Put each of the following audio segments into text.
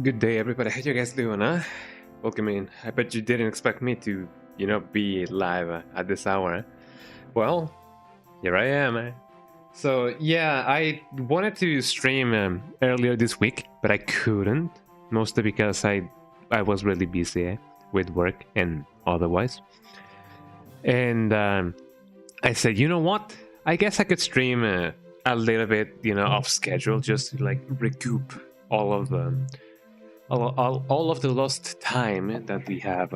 Good day, everybody. How you guys doing, huh? Welcome in. I bet you didn't expect me to, be live at this hour. Well, here I am. So, yeah, I wanted to stream earlier this week, but I couldn't. Mostly because I was really busy with work and otherwise. And I said, you know what? I guess I could stream a little bit, off schedule, just to, recoup all of the... all of the lost time that we have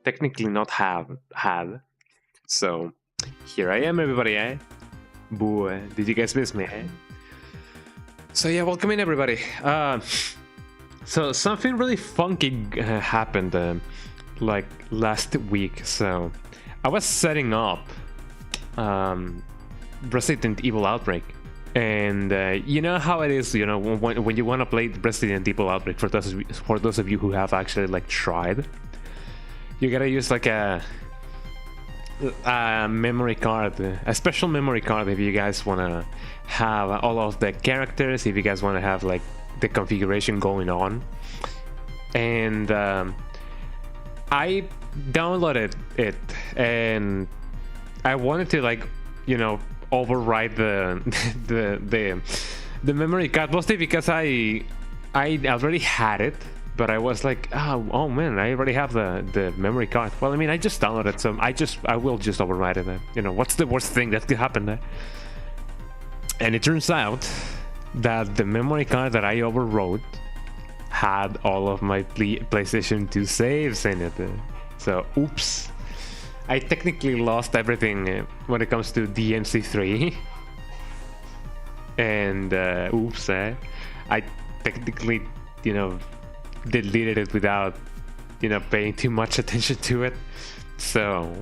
technically not had. So here I am, everybody, eh? Boo, did you guys miss me, eh? So yeah, welcome in, everybody. So something really funky happened last week. So I was setting up Resident Evil Outbreak. And you know how it is, when you want to play Resident Evil Outbreak, for those of you who have actually tried, you gotta use a memory card, a special memory card if you guys want to have all of the characters, if you guys want to have the configuration going on. And I downloaded it, and I wanted to override the memory card, mostly because I already had it, but I was like, oh man, I already have the memory card. Well, I mean, I just downloaded it, so I will just override it. What's the worst thing that could happen there? And it turns out that the memory card that I overwrote had all of my PlayStation 2 saves in it. So, oops. I technically lost everything when it comes to DMC 3. And, oops, I technically, deleted it without, paying too much attention to it. So,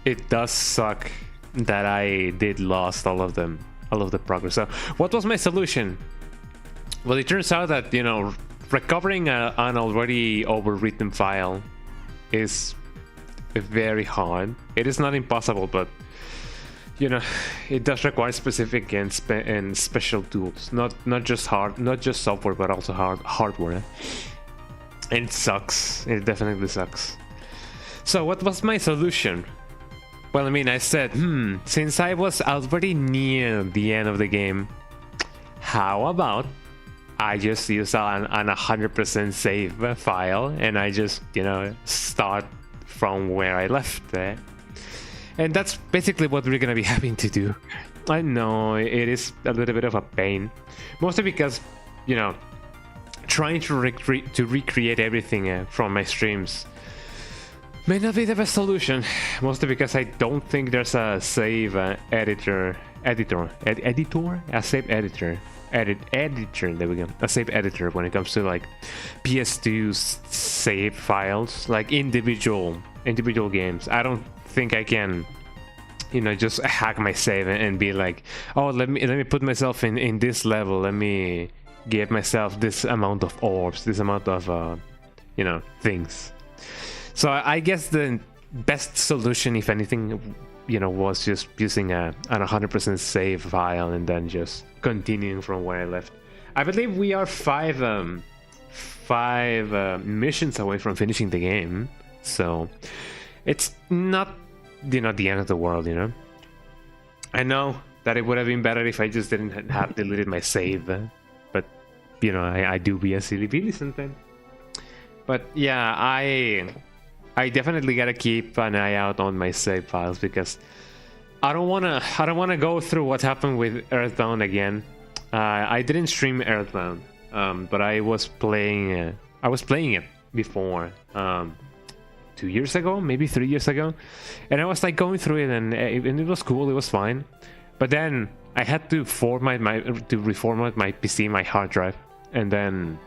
it does suck that I did lost all of them. All of the progress. So what was my solution? Well, it turns out that recovering an already overwritten file is very hard. It is not impossible, but it does require specific and special tools, not just software, but also hardware. And it sucks. It definitely sucks. So what was my solution? Well, I mean, I said, since I was already near the end of the game, how about I just use an 100% save file and I just, start from where I left there. And that's basically what we're gonna be having to do. I know it is a little bit of a pain, mostly because, trying to recreate everything from my streams may not be the best solution, mostly because I don't think there's a save editor, a save editor, there we go, a save editor when it comes to like PS2 save files, like individual games. I don't think I can, just hack my save and be like, oh, let me put myself in this level, let me give myself this amount of orbs, this amount of things. So I guess the best solution, if anything, was just using an 100% save file and then just continuing from where I left. I believe we are five missions away from finishing the game, so it's not, the end of the world, I know that it would have been better if I just didn't have deleted my save, but I do be a silly billy sometimes. But yeah, I definitely gotta keep an eye out on my save files because I don't wanna go through what happened with Earthbound again. I didn't stream Earthbound, but I was playing it before, 2 years ago, maybe 3 years ago, and I was like going through it, and it was cool, it was fine. But then I had to reformat my PC, my hard drive, and then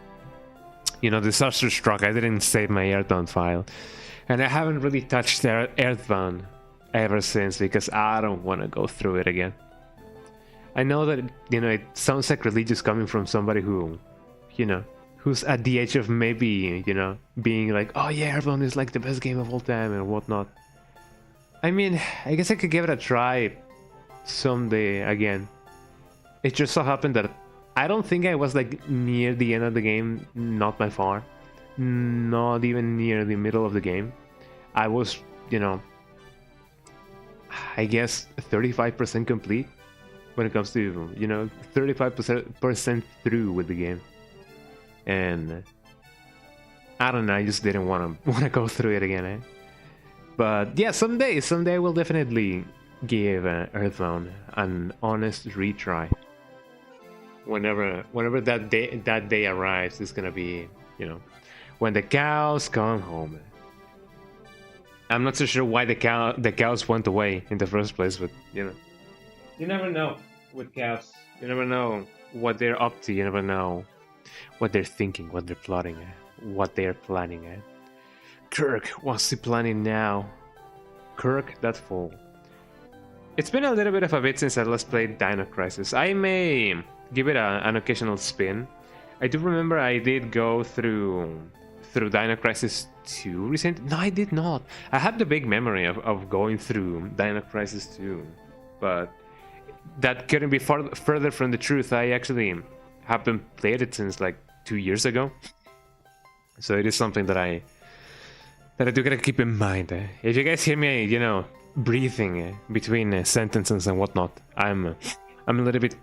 disaster struck. I didn't save my Earthbound file. And I haven't really touched Earthbound ever since because I don't want to go through it again. I know that, it sounds sacrilegious coming from somebody who, who's at the age of maybe, being like, oh yeah, Earthbound is like the best game of all time and whatnot. I mean, I guess I could give it a try someday again. It just so happened that I don't think I was like near the end of the game, not by far. Not even near the middle of the game. I was, I guess 35% complete when it comes to, 35% through with the game. And I don't know, I just didn't want to go through it again, But yeah, someday we'll definitely give Earthbound an honest retry. Whenever that day arrives, it's gonna be, when the cows come home. I'm not so sure why the cows went away in the first place, but you never know with cows. You never know what they're up to. You never know what they're thinking, what they're plotting, what they're planning. Kirk, what's he planning now? Kirk, that fool. It's been a little bit of a bit since I last played Dino Crisis. I may give it an occasional spin. I do remember I did go through Dino Crisis 2 recently. No, I did not. I have the big memory of going through Dino Crisis 2, but that couldn't be further from the truth. I actually haven't played it since like 2 years ago, so it is something that I do gotta keep in mind. If you guys hear me, breathing between sentences and whatnot, I'm a little bit,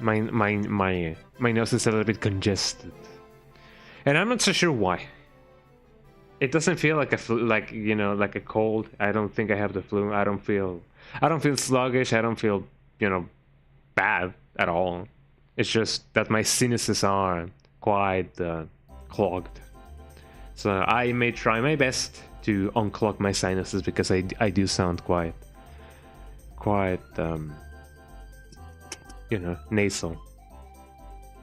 my nose is a little bit congested. And I'm not so sure why. It doesn't feel like a flu, like a cold. I don't think I have the flu. I don't feel sluggish. I don't feel, bad at all. It's just that my sinuses are quite clogged. So I may try my best to unclog my sinuses, because I do sound quite you know, nasal.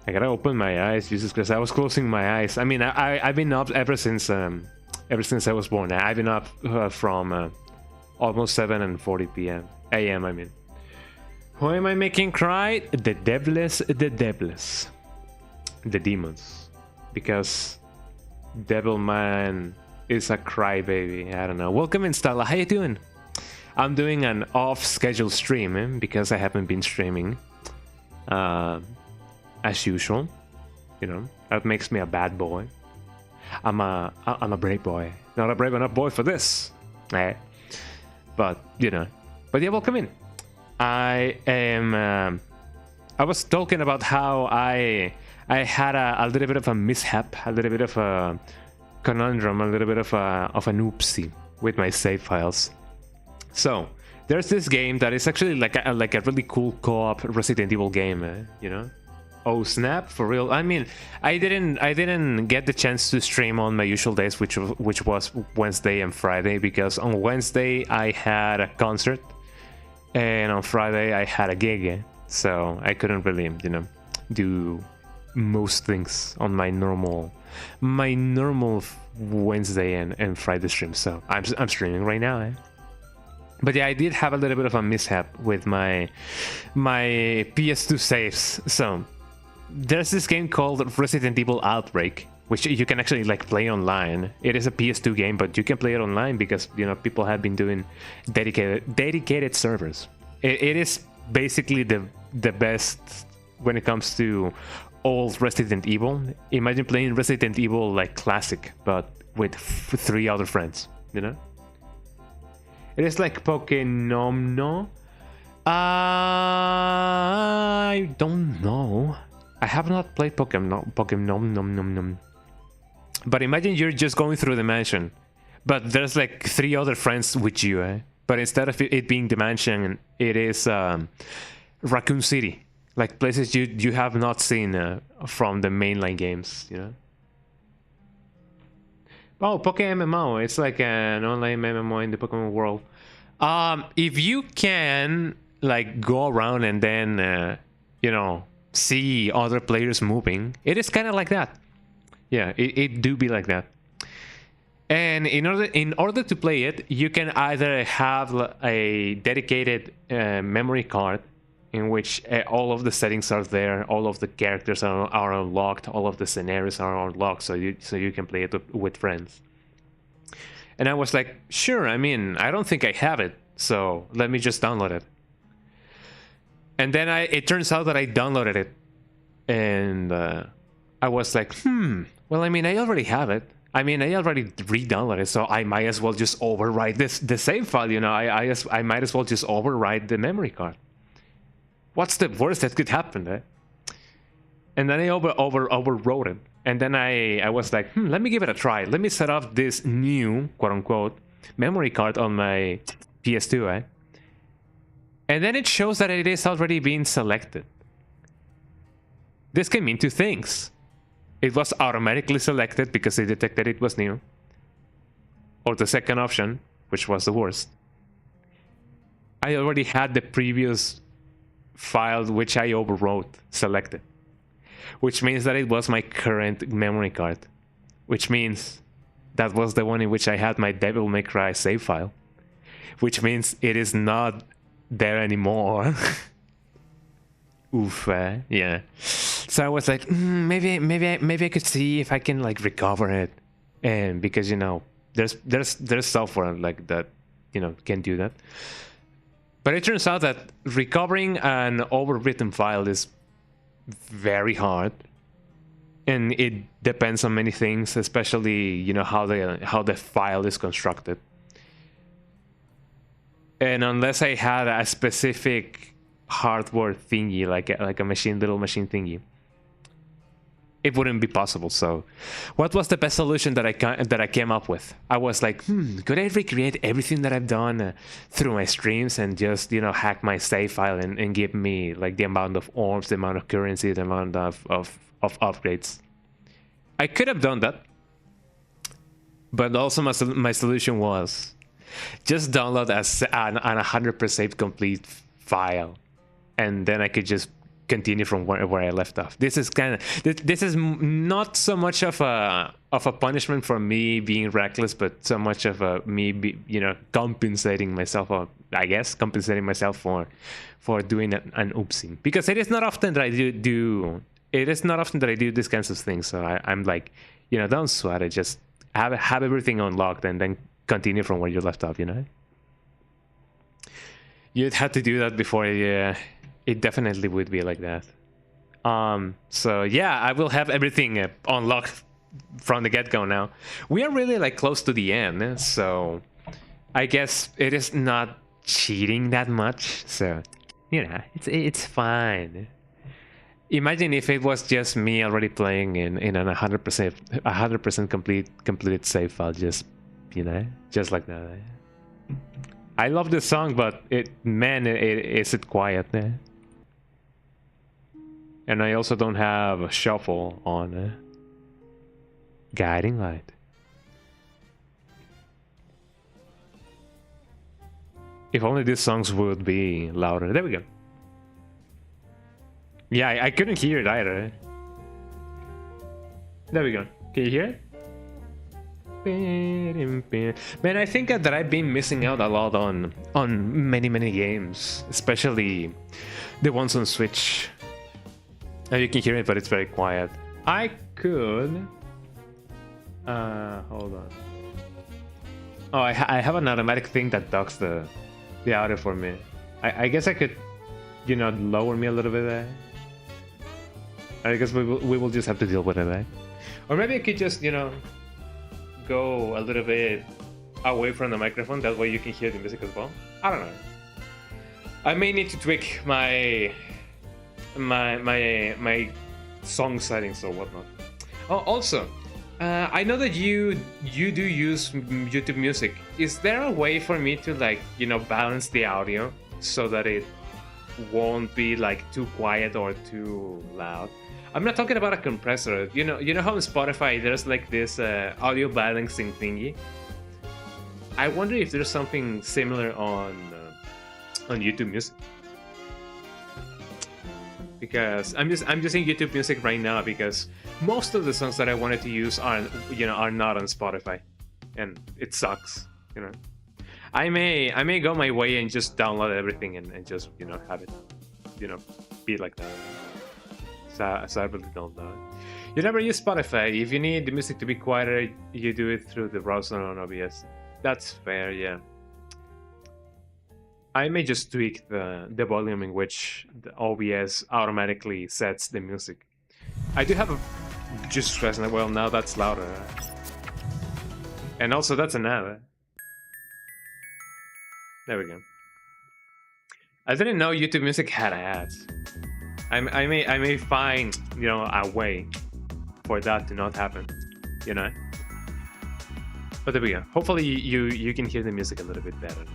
I gotta open my eyes, Jesus Christ! I was closing my eyes. I mean, I've been up ever since I was born. I've been up from almost 7:40 p.m. a.m. I mean, who am I making cry? The devils, the demons, because Devilman is a crybaby. I don't know. Welcome in, Stella. How you doing? I'm doing an off-schedule stream because I haven't been streaming as usual. You know, that makes me a bad boy. I'm a brave boy, not a brave enough boy for this. But you know, but yeah, welcome in. I was talking about how I had a little bit of a mishap, a little bit of a conundrum, a little bit of an oopsie with my save files. So there's this game that is actually like a really cool co-op Resident Evil game, you know. Oh snap, for real. I mean, I didn't get the chance to stream on my usual days, which was Wednesday and Friday, because on Wednesday I had a concert and on Friday I had a gig, so I couldn't really, you know, do most things on my normal Wednesday and Friday stream. So I'm streaming right now. But yeah, I did have a little bit of a mishap with my PS2 saves. So there's this game called Resident Evil Outbreak, which you can actually like play online. It is a PS2 game, but you can play it online because, you know, people have been doing dedicated servers. It is basically the best when it comes to old Resident Evil. Imagine playing Resident Evil like classic, but with 3 other friends, you know? It is like Pokémon. I don't know. I have not played Pokémon. But imagine you're just going through the mansion, but there's like 3 other friends with you. But instead of it being the mansion, it is Raccoon City, like places you have not seen from the mainline games, you know. Oh, MMO. It's like an online MMO in the Pokemon world. If you can like go around and then you know, see other players moving, it is kind of like that. Yeah, it do be like that. And in order to play it, you can either have a dedicated memory card in which all of the settings are there, all of the characters are unlocked, all of the scenarios are unlocked, so you can play it with friends. And I was like, sure, I mean, I don't think I have it, so let me just download it. And then it turns out that I downloaded it, and I was like, well, I mean, I already have it. I mean, I already re-downloaded it, so I might as well just overwrite the save file, you know. I might as well just overwrite the memory card. What's the worst that could happen, eh? And then I overwrote it. And then I was like, let me give it a try. Let me set up this new, quote-unquote, memory card on my PS2, eh? And then it shows that it is already being selected. This can mean 2 things. It was automatically selected because it detected it was new. Or the second option, which was the worst, I already had the previous file which I overwrote selected, which means that it was my current memory card, which means that was the one in which I had my Devil May Cry save file, which means it is not there anymore. Oof, yeah. So I was like, maybe I could see if I can like recover it, and because, you know, there's software like that, you know, can do that. But it turns out that recovering an overwritten file is very hard, and it depends on many things, especially, you know, how the file is constructed. And unless I had a specific hardware thingy, like a little machine thingy, it wouldn't be possible. So what was the best solution that I came up with? I was like, could I recreate everything that I've done through my streams and just, you know, hack my save file and give me like the amount of orbs, the amount of currency, the amount of upgrades? I could have done that, but also my solution was just download an 100% complete file, and then I could just continue from where I left off. This is not so much of a punishment for me being reckless, but so much of me compensating myself, or I guess compensating myself for doing an oopsie, because it is not often that I do these kinds of things. So I'm like, you know, don't sweat it, just have everything unlocked and then continue from where you left off, you know. You'd have to do that before it definitely would be like that. So yeah, I will have everything unlocked from the get-go now. We are really like close to the end, so I guess it is not cheating that much. So, you know, it's fine. Imagine if it was just me already playing in an 100% completed save file, just, you know, just like that. I love this song, but is it quiet there? And I also don't have a shuffle on guiding light. If only these songs would be louder. There we go. Yeah, I couldn't hear it either. There we go. Can you hear it? Man, I think that I've been missing out a lot on many games, especially the ones on Switch. Now you can hear it, but it's very quiet. I could hold on. Oh, I have an automatic thing that ducks the audio for me. I guess I could, you know, lower me a little bit there. I guess we will just have to deal with it, right? Or maybe I could just, you know, go a little bit away from the microphone. That way you can hear the music as well. I don't know. I may need to tweak my song settings or whatnot. Oh, also, I know that you do use YouTube Music. Is there a way for me to, like, you know, balance the audio so that it won't be like too quiet or too loud? I'm not talking about a compressor. You know how in Spotify there's like this audio balancing thingy. I wonder if there's something similar on YouTube Music. Because I'm just using YouTube Music right now because most of the songs that I wanted to use are not on Spotify, and it sucks. You know, I may go my way and just download everything and just, you know, have it, you know, be like that. So I really don't know. You never use Spotify. If you need the music to be quieter, you do it through the browser on OBS. That's fair, yeah. I may just tweak the volume in which the OBS automatically sets the music. I do have a just stressing that, well, now that's louder. And also that's an ad. There we go. I didn't know YouTube Music had ads. I may find, you know, a way for that to not happen, you know. But there we go. Hopefully you can hear the music a little bit better.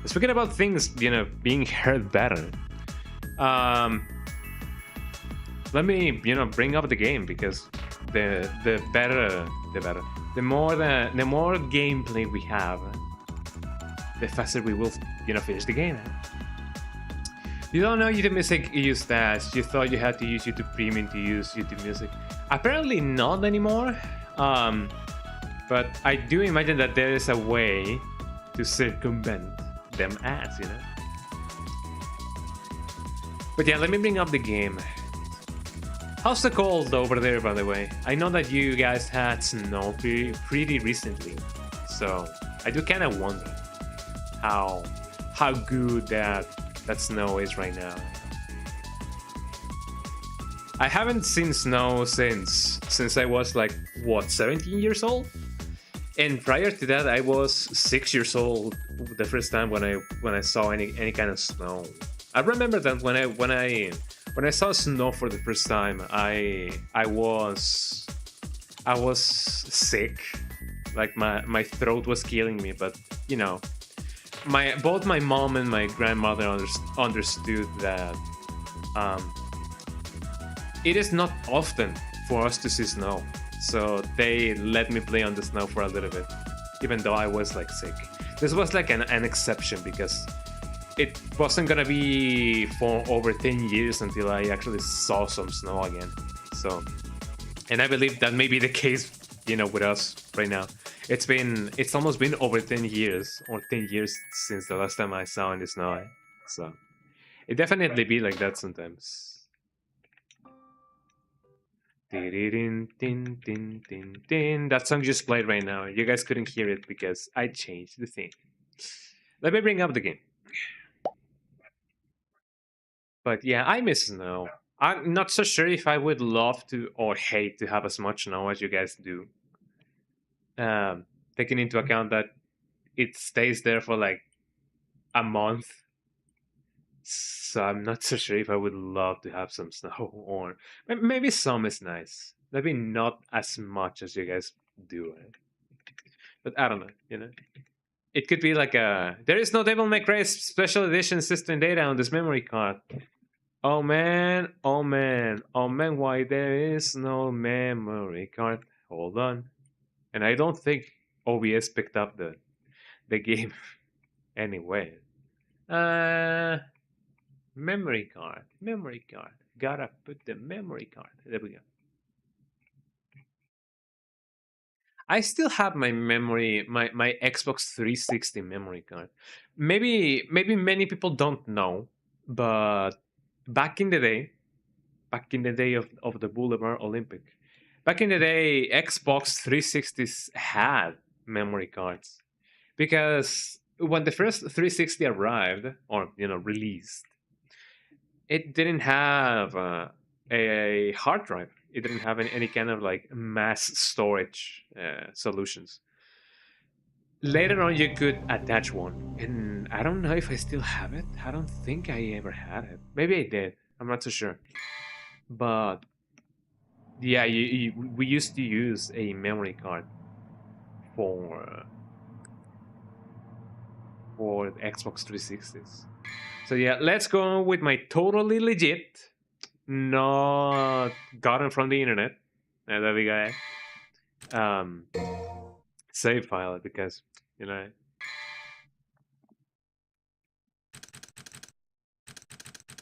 Speaking about things, you know, being heard better, let me, you know, bring up the game, because the more gameplay we have, the faster we will, you know, finish the game. You don't know YouTube Music use that. You thought you had to use YouTube Premium to use YouTube Music. Apparently not anymore. But I do imagine that there is a way to circumvent them ads, you know. But yeah, let me bring up the game. How's the cold over there, by the way? I know that you guys had snow pretty recently, so I do kind of wonder how good that snow is right now. I haven't seen snow since I was like, what, 17 years old? And prior to that, I was 6 years old the first time when I saw any kind of snow. I remember that when When I saw snow for the first time, I was sick. Like my throat was killing me, but you know, both my mom and my grandmother understood that it is not often for us to see snow, so they let me play on the snow for a little bit, even though I was like sick. This was like an exception because it wasn't gonna be for over 10 years until I actually saw some snow again. So, and I believe that may be the case, you know, with us right now. It's almost been over 10 years or 10 years since the last time I saw in the snow. So it definitely be like that sometimes. That song just played right now. You guys couldn't hear it because I changed the thing. Let me bring up the game. But yeah, I miss snow. I'm not so sure if I would love to or hate to have as much snow as you guys do. Taking into account that it stays there for like a month. So I'm not so sure if I would love to have some snow, or maybe some is nice. Maybe not as much as you guys do. But I don't know, you know. It could be like there is no Devil May Cry special edition system data on this memory card. Oh man, oh man, oh man, why there is no memory card? Hold on. And I don't think OBS picked up the game anyway. Memory card. Gotta put the memory card. There we go. I still have my memory, my Xbox 360 memory card. Maybe many people don't know, but back in the day of the Boulevard Olympic, back in the day, Xbox 360s had memory cards, because when the first 360 arrived, or you know, released, it didn't have a hard drive. It didn't have any kind of like mass storage solutions. Later on, you could attach one, and I don't know if I still have it. I don't think I ever had it. Maybe I did. I'm not so sure. But yeah, we used to use a memory card for Xbox 360s. So yeah, let's go with my totally legit, not gotten from the internet. And there we go. Save file, because you know.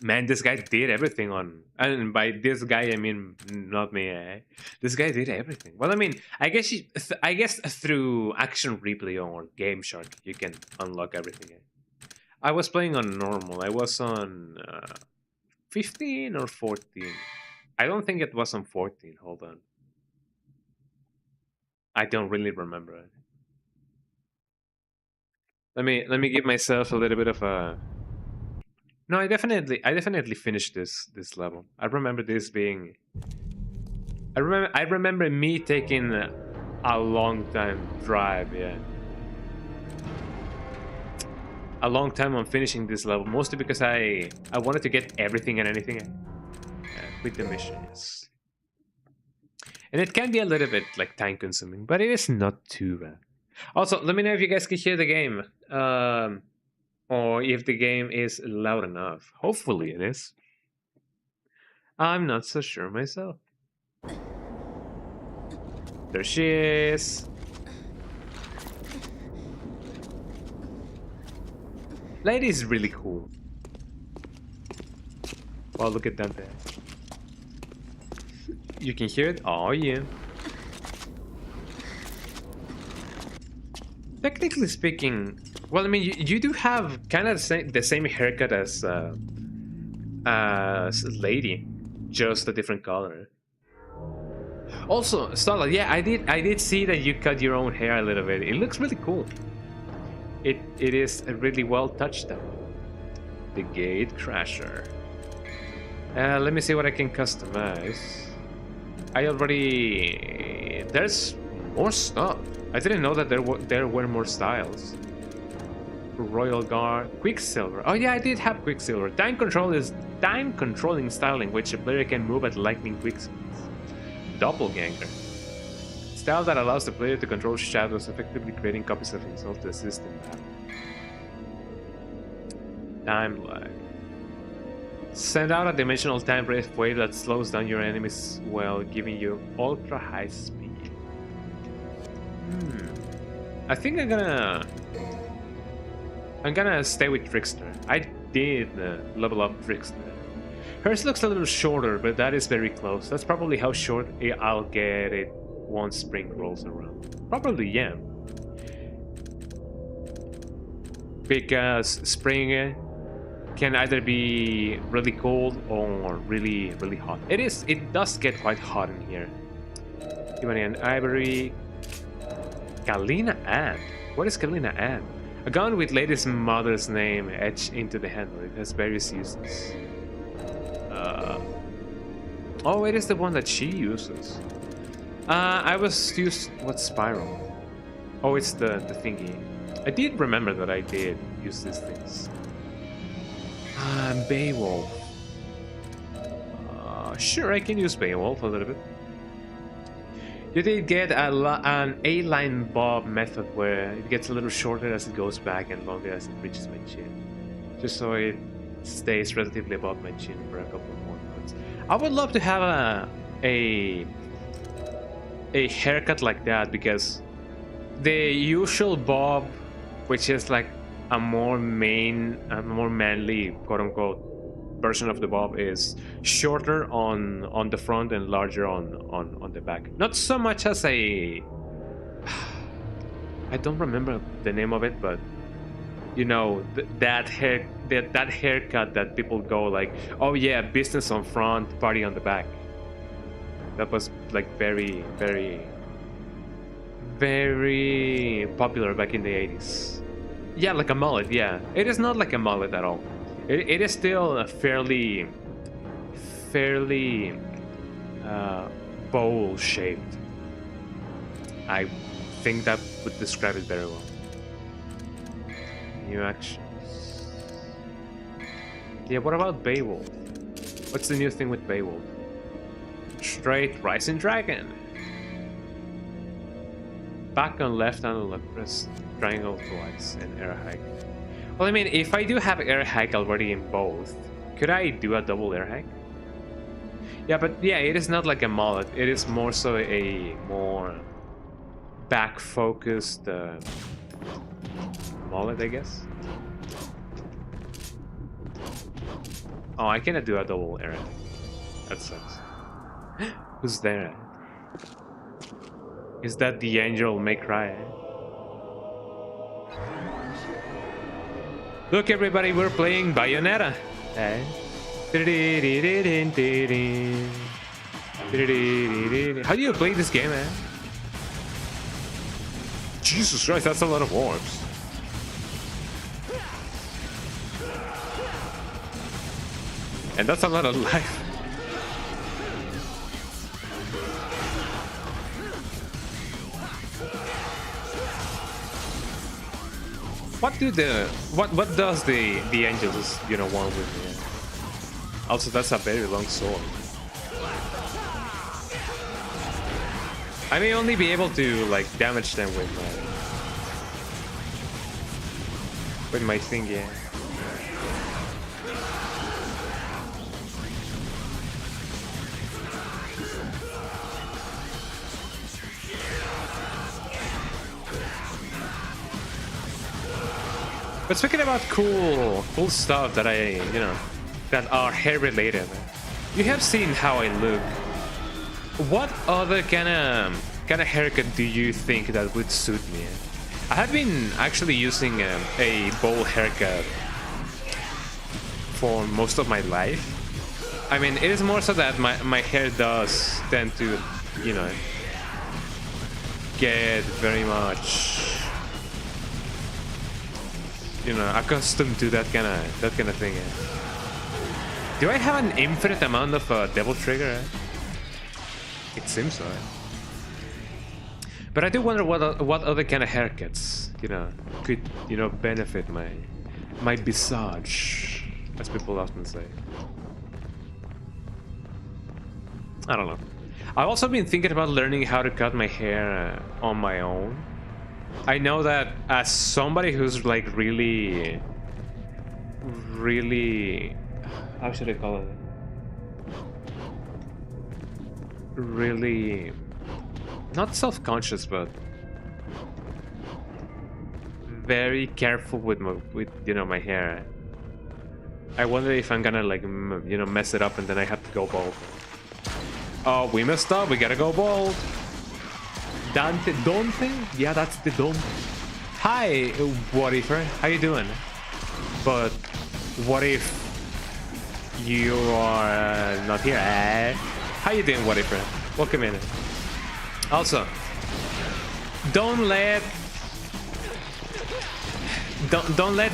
Man, this guy did everything on, and by this guy I mean not me. This guy did everything. Well, I mean, I guess through Action Replay or Game Shark you can unlock everything. I was playing on normal. I was on 15 or 14. I don't think it was on 14. Hold on. I don't really remember it. Let me give myself a little bit of a. No, I definitely finished this level. I remember this being. I remember me taking a long time drive. Yeah. A long time on finishing this level, mostly because I wanted to get everything and anything with the missions. And it can be a little bit like time consuming, but it is not too bad. Also, let me know if you guys can hear the game, or if the game is loud enough. Hopefully it is. I'm not so sure myself. There she is. Lady is really cool. Wow, look at that there. You can hear it? Oh yeah. Technically speaking, well, I mean, you do have kind of the same haircut as Lady, just a different color. Also, Stala, yeah, I did see that you cut your own hair a little bit. It looks really cool. It is really well touched up. The Gate Crasher. Let me see what I can customize. I already... There's more stuff. I didn't know that there were more styles. Royal Guard, Quicksilver. Oh yeah, I did have Quicksilver. Time Control is time-controlling style in which a player can move at lightning quick speeds. Doppelganger. Style that allows the player to control shadows, effectively creating copies of himself to assist in battle. Time lag. Send out a dimensional time breath wave that slows down your enemies while giving you ultra high speed. I think I'm gonna stay with Trickster. I did level up Trickster. Hers looks a little shorter, but that is very close. That's probably how short I'll get it once spring rolls around. Probably, yeah. Because spring can either be really cold or really hot. It does get quite hot in here. Humanian Ivory. Kalina Ann. What is Kalina Ann? A gun with latest mother's name etched into the handle. It has various uses. Oh, it is the one that she uses. I was used. What spiral? Oh, it's the thingy. I did remember that I did use these things. Beowulf. Sure, I can use Beowulf a little bit. You did get an A-line bob method where it gets a little shorter as it goes back and longer as it reaches my chin. Just so it stays relatively above my chin for a couple more months. I would love to have a haircut like that, because the usual bob, which is like a more manly, quote-unquote, version of the bob, is shorter on the front and larger on the back. Not so much as I don't remember the name of it, but you know, that haircut that people go like, oh yeah, business on front, party on the back. That was like very popular back in the 80s. Yeah, like a mullet. Yeah, it is not like a mullet at all. It is still a fairly bowl shaped. I think that would describe it very well. New actions. Yeah, what about Beowulf? What's the new thing with Beowulf? Straight Rising Dragon. Back on left and left, press triangle twice and air hike. Well, I mean, if I do have air hike already in both, could I do a double air hike? Yeah, but yeah, it is not like a mullet. It is more so a more back-focused mullet, I guess. Oh, I cannot do a double air hike. That sucks. Who's there? Is that the angel may cry? Look, everybody, we're playing Bayonetta. How do you play this game, man? Jesus Christ, that's a lot of orbs. And that's a lot of life. What does the angels, you know, want with me? Also, that's a very long sword. I may only be able to like damage them with my thing, yeah. But speaking about cool stuff that that are hair related, you have seen how I look. What other kind of haircut do you think that would suit me? I have been actually using a bowl haircut for most of my life. I mean, it is more so that my hair does tend to, you know, get very much, you know, accustomed to that kind of thing. Do I have an infinite amount of devil trigger? It seems so. But I do wonder what other kind of haircuts, you know, could, you know, benefit my visage, as people often say. I don't know. I've also been thinking about learning how to cut my hair on my own. I know that as somebody who's like really, how should I call it? Really, not self-conscious, but very careful with my hair. I wonder if I'm gonna like mess it up and then I have to go bald. Oh, we messed up. We gotta go bald. Dante, yeah, that's the Dante. Hi, what if? How you doing? But what if you are not here? How you doing, what if? Welcome in. Also, don't let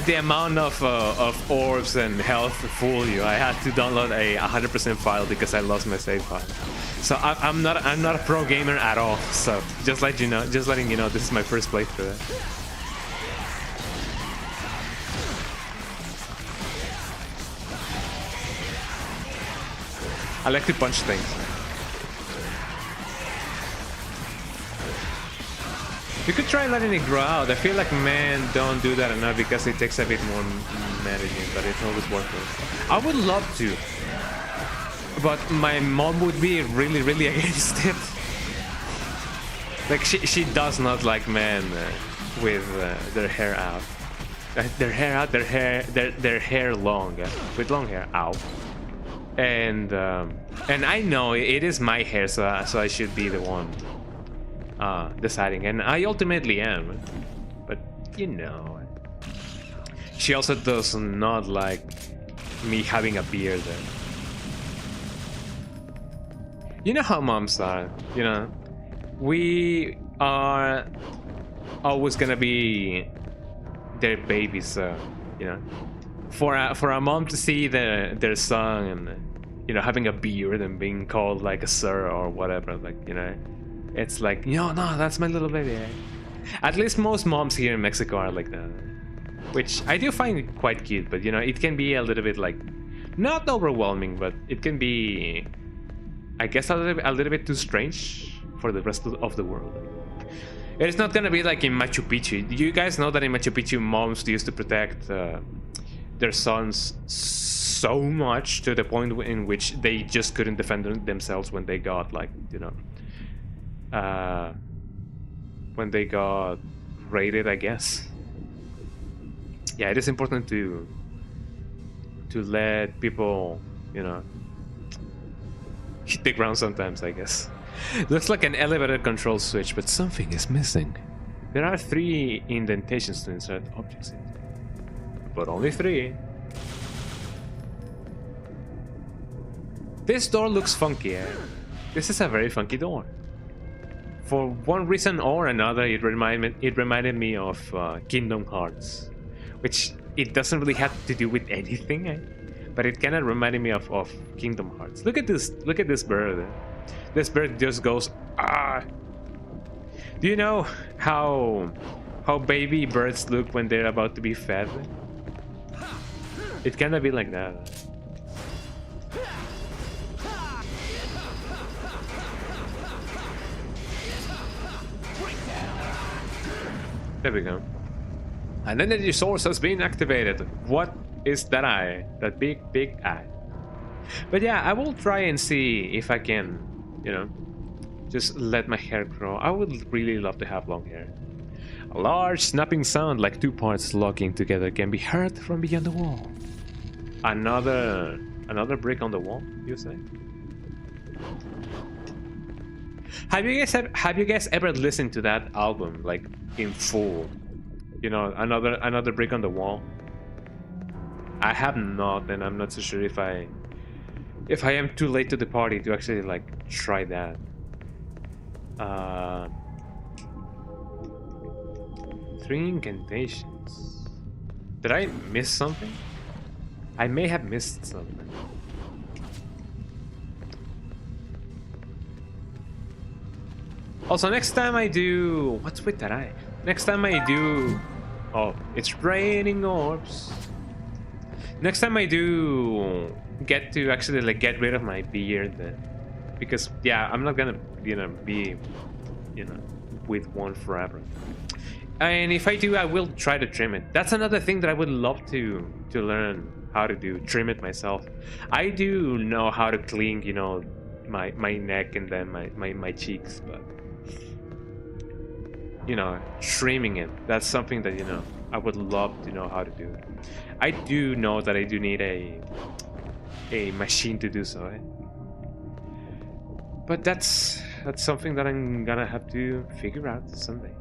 the amount of orbs and health fool you. I had to download a 100% file because I lost my save file. So I'm not a pro gamer at all. So just letting you know, this is my first playthrough. I like to punch things. You could try letting it grow out. I feel like men don't do that enough because it takes a bit more managing, but it's always worth it. I would love to, but my mom would be really against it. Like she does not like men with their hair out. Their hair long, with long hair out. And I know it is my hair, so I should be the one deciding, and I ultimately am, but she also does not like me having a beard. You know how moms are, we are always gonna be their babies, for a mom to see their son and having a beard and being called like a sir or whatever, like it's like, no, that's my little baby. At least most moms here in Mexico are like that, which I do find quite cute, but it can be a little bit like, not overwhelming, but it can be, I guess, a little bit too strange for the rest of the world. It's not gonna be like in Machu Picchu. You guys know that in Machu Picchu, moms used to protect their sons so much to the point in which they just couldn't defend themselves when they got like, when they got raided, I guess. Yeah, it is important to let people, hit the ground sometimes, I guess. Looks like an elevator control switch, but something is missing. There are 3 indentations to insert objects in, but only 3. This door looks funky. This is a very funky door. For one reason or another, it reminded me of Kingdom Hearts, which it doesn't really have to do with anything, but it kind of reminded me of Kingdom Hearts. Look at this bird. This bird just goes, ah. Do you know how baby birds look when they're about to be fed? It kind of be like that. There we go. An energy source has been activated. What is that eye? That big eye. But yeah, I will try and see if I can, just let my hair grow. I would really love to have long hair. A large snapping sound like 2 parts locking together can be heard from beyond the wall. Another brick on the wall, you say? Have you guys ever listened to that album like in full? Another brick on the wall. I have not, and I'm not so sure if I am too late to the party to actually like try that. 3 incantations. Did I miss something? I may have missed something. Also, next time I do... What's with that eye? Next time I do... Oh, it's raining orbs. Next time I do get to actually like get rid of my beard, because yeah, I'm not gonna be with one forever. And if I do, I will try to trim it. That's another thing that I would love to learn how to do, trim it myself. I do know how to clean, my neck and then my cheeks, but trimming it, that's something that I would love to know how to do. I do know that I do need a machine to do so, but that's something that I'm gonna have to figure out someday.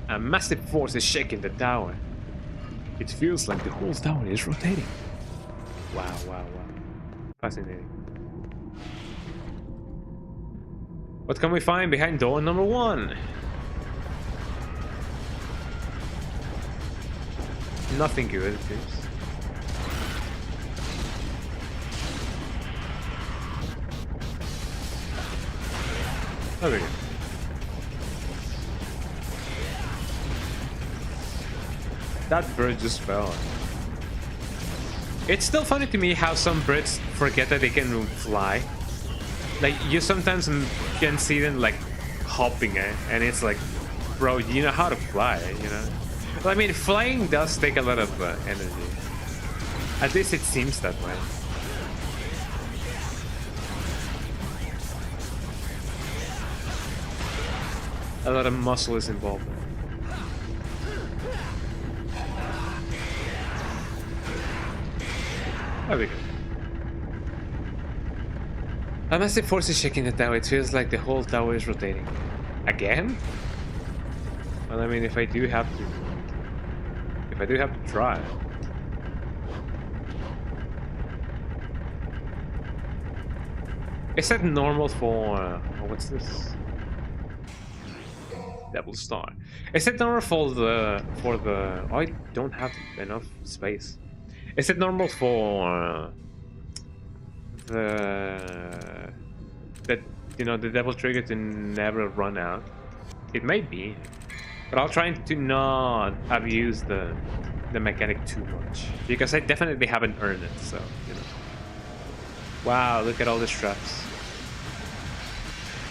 A massive force is shaking the tower. It feels like the whole tower is rotating. Wow, wow, wow. Fascinating. What can we find behind door number 1? Nothing good, it seems. Oh, there we go. That bird just fell. It's still funny to me how some birds forget that they can fly. Like, you sometimes can see them like hopping, and it's like, bro, you know how to fly, Well, I mean, flying does take a lot of energy. At least it seems that way. A lot of muscle is involved. There we go. A massive force is shaking the tower. It feels like the whole tower is rotating. Again? Well, I mean, if I do have to try. Is that normal for what's this? Devil Star. Is it normal for the oh, I don't have enough space. Is it normal for the devil trigger to never run out? It may be, but I'll try to not abuse the mechanic too much, because I definitely haven't earned it. So Wow, look at all the straps.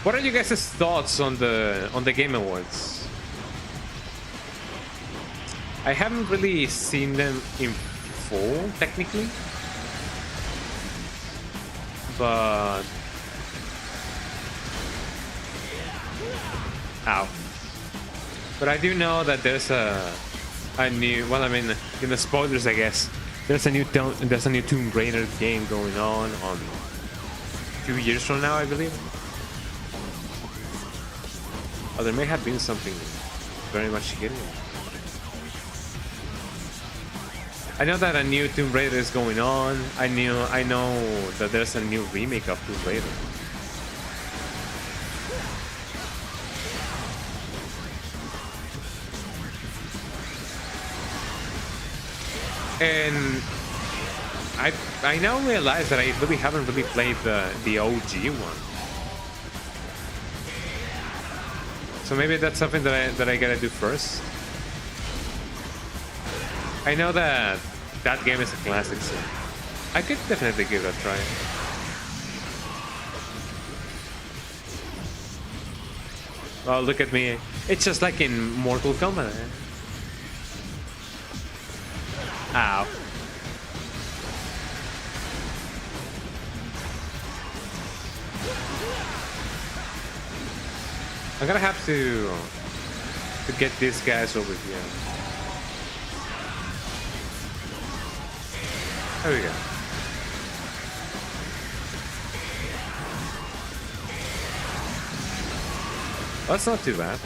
What are you guys' thoughts on the Game Awards? I haven't really seen them in full, technically, but ow. But I do know that there's a new, well, I mean, in the spoilers, I guess, there's a new Tomb Raider game going on 2 years from now, I believe. Oh, there may have been something very much hidden. I know that a new Tomb Raider is going on. I know that there's a new remake of Tomb Raider. And I now realize that I really haven't played the OG one. So maybe that's something that I gotta do first. I know that game is a classic, so I could definitely give it a try. Oh, look at me. It's just like in Mortal Kombat. Ow. I'm gonna have to get these guys over here. There we go. That's not too bad.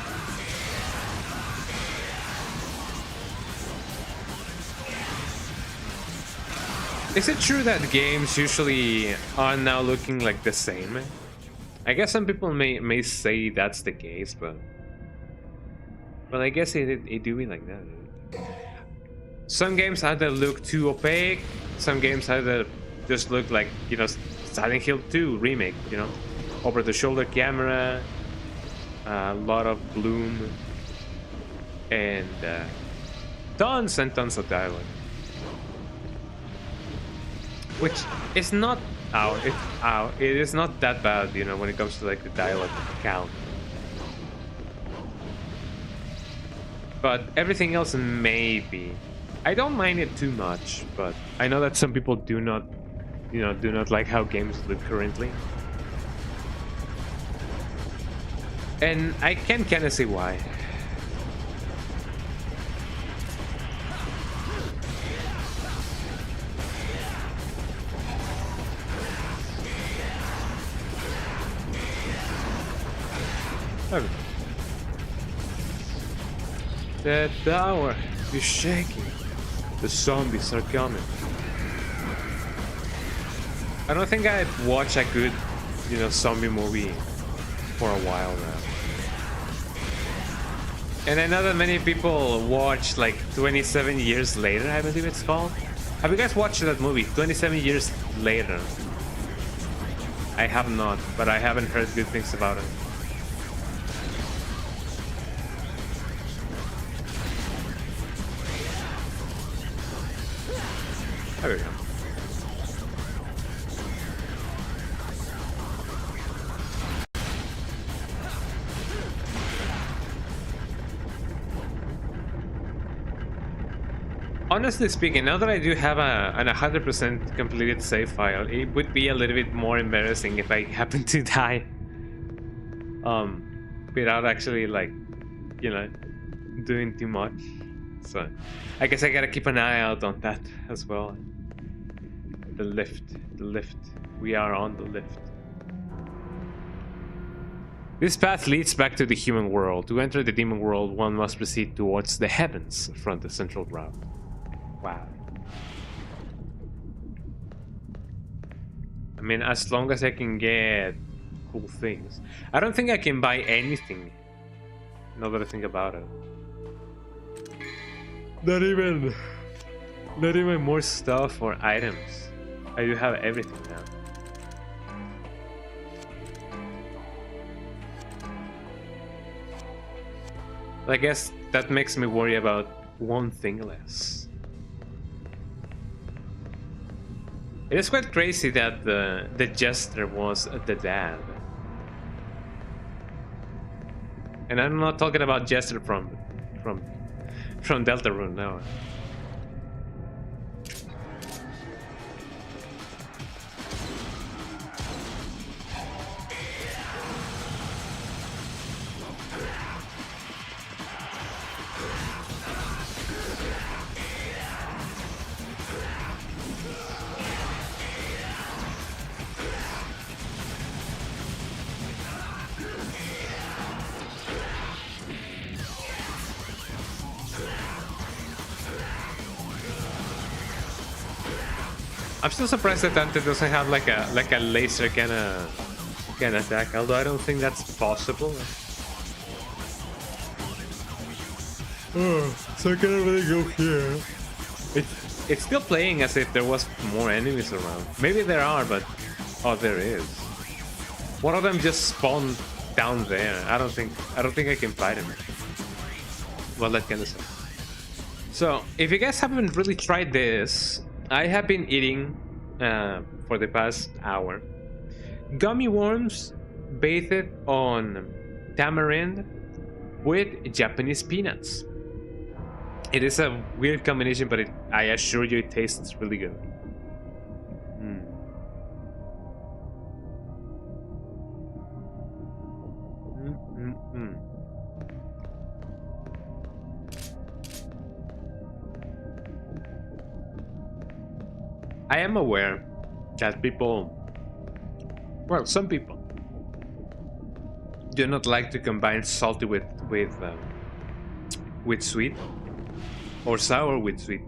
Is it true that games usually are now looking like the same? I guess some people may say that's the case, but I guess it do be like that. Some games either look too opaque, some games either just look like, Silent Hill 2 remake, over the shoulder camera, a lot of bloom, and tons and tons of dialogue. which is not it is not that bad, you know, when it comes to like the dialogue count. But everything else maybe. I don't mind it too much, but I know that some people do not, you know, do not like how games look currently. And I can kind of see why. Okay. The tower is shaking. The zombies are coming. I don't think I've watched a good, you know, zombie movie for a while now. And I know that many people watch like 27 Years Later, I believe it's called. Have you guys watched that movie, 27 Years Later? I have not, but I haven't heard good things about it. There we go. Honestly speaking, now that I do have an 100% completed save file, it would be a little bit more embarrassing if I happen to die. Without actually, like, you know, doing too much. So, I guess I gotta keep an eye out on that as well. The lift. We are on the lift. This path leads back to the human world. To enter the demon world, one must proceed towards the heavens from the central route. Wow. I mean, as long as I can get cool things. I don't think I can buy anything. Now that I think about it. Not even more stuff or items. I do have everything now. I guess that makes me worry about one thing less. It is quite crazy that the jester was the dad. And I'm not talking about Jester from Deltarune, no. I'm still surprised that Dante doesn't have like a laser kind of attack, although I don't think that's possible. So I can't really go here. It's still playing as if there was more enemies around. Maybe there are, but oh, there is. One of them just spawned down there. I don't think I can fight him. Well, that kind of stuff. So if you guys haven't really tried this, I have been eating for the past hour gummy worms bathed on tamarind with Japanese peanuts. It is a weird combination, but I assure you it tastes really good. I am aware that people, well, some people do not like to combine salty with sweet or sour with sweet.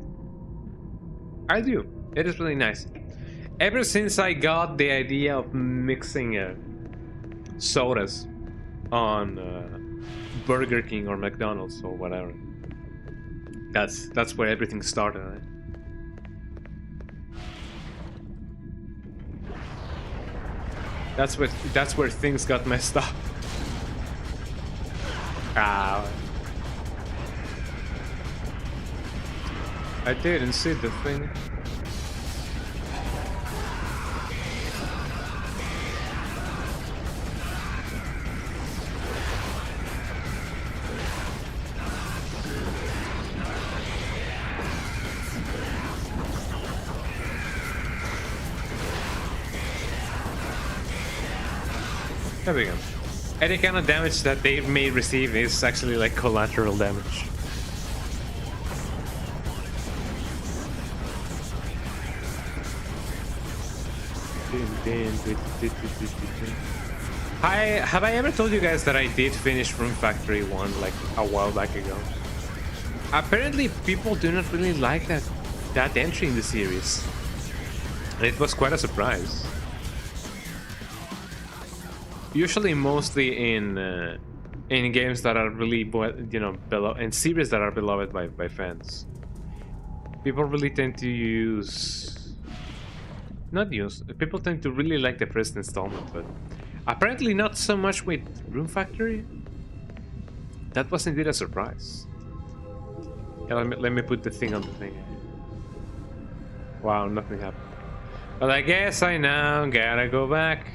I do. It is really nice. Ever since I got the idea of mixing sodas on Burger King or McDonald's or whatever, that's where everything started. Right? That's where things got messed up. Ow. I didn't see the thing. There we go. Any kind of damage that they may receive is actually like collateral damage. Have I ever told you guys that I did finish Room Factory 1 like a while back ago? Apparently people do not really like that entry in the series. And it was quite a surprise. Usually mostly in games that are really, you know, in series that are beloved by fans. People really tend to people tend to really like the first installment, but apparently not so much with Room Factory. That was indeed a surprise. Yeah, let me put the thing on the thing. Wow, nothing happened. But I guess I now gotta go back.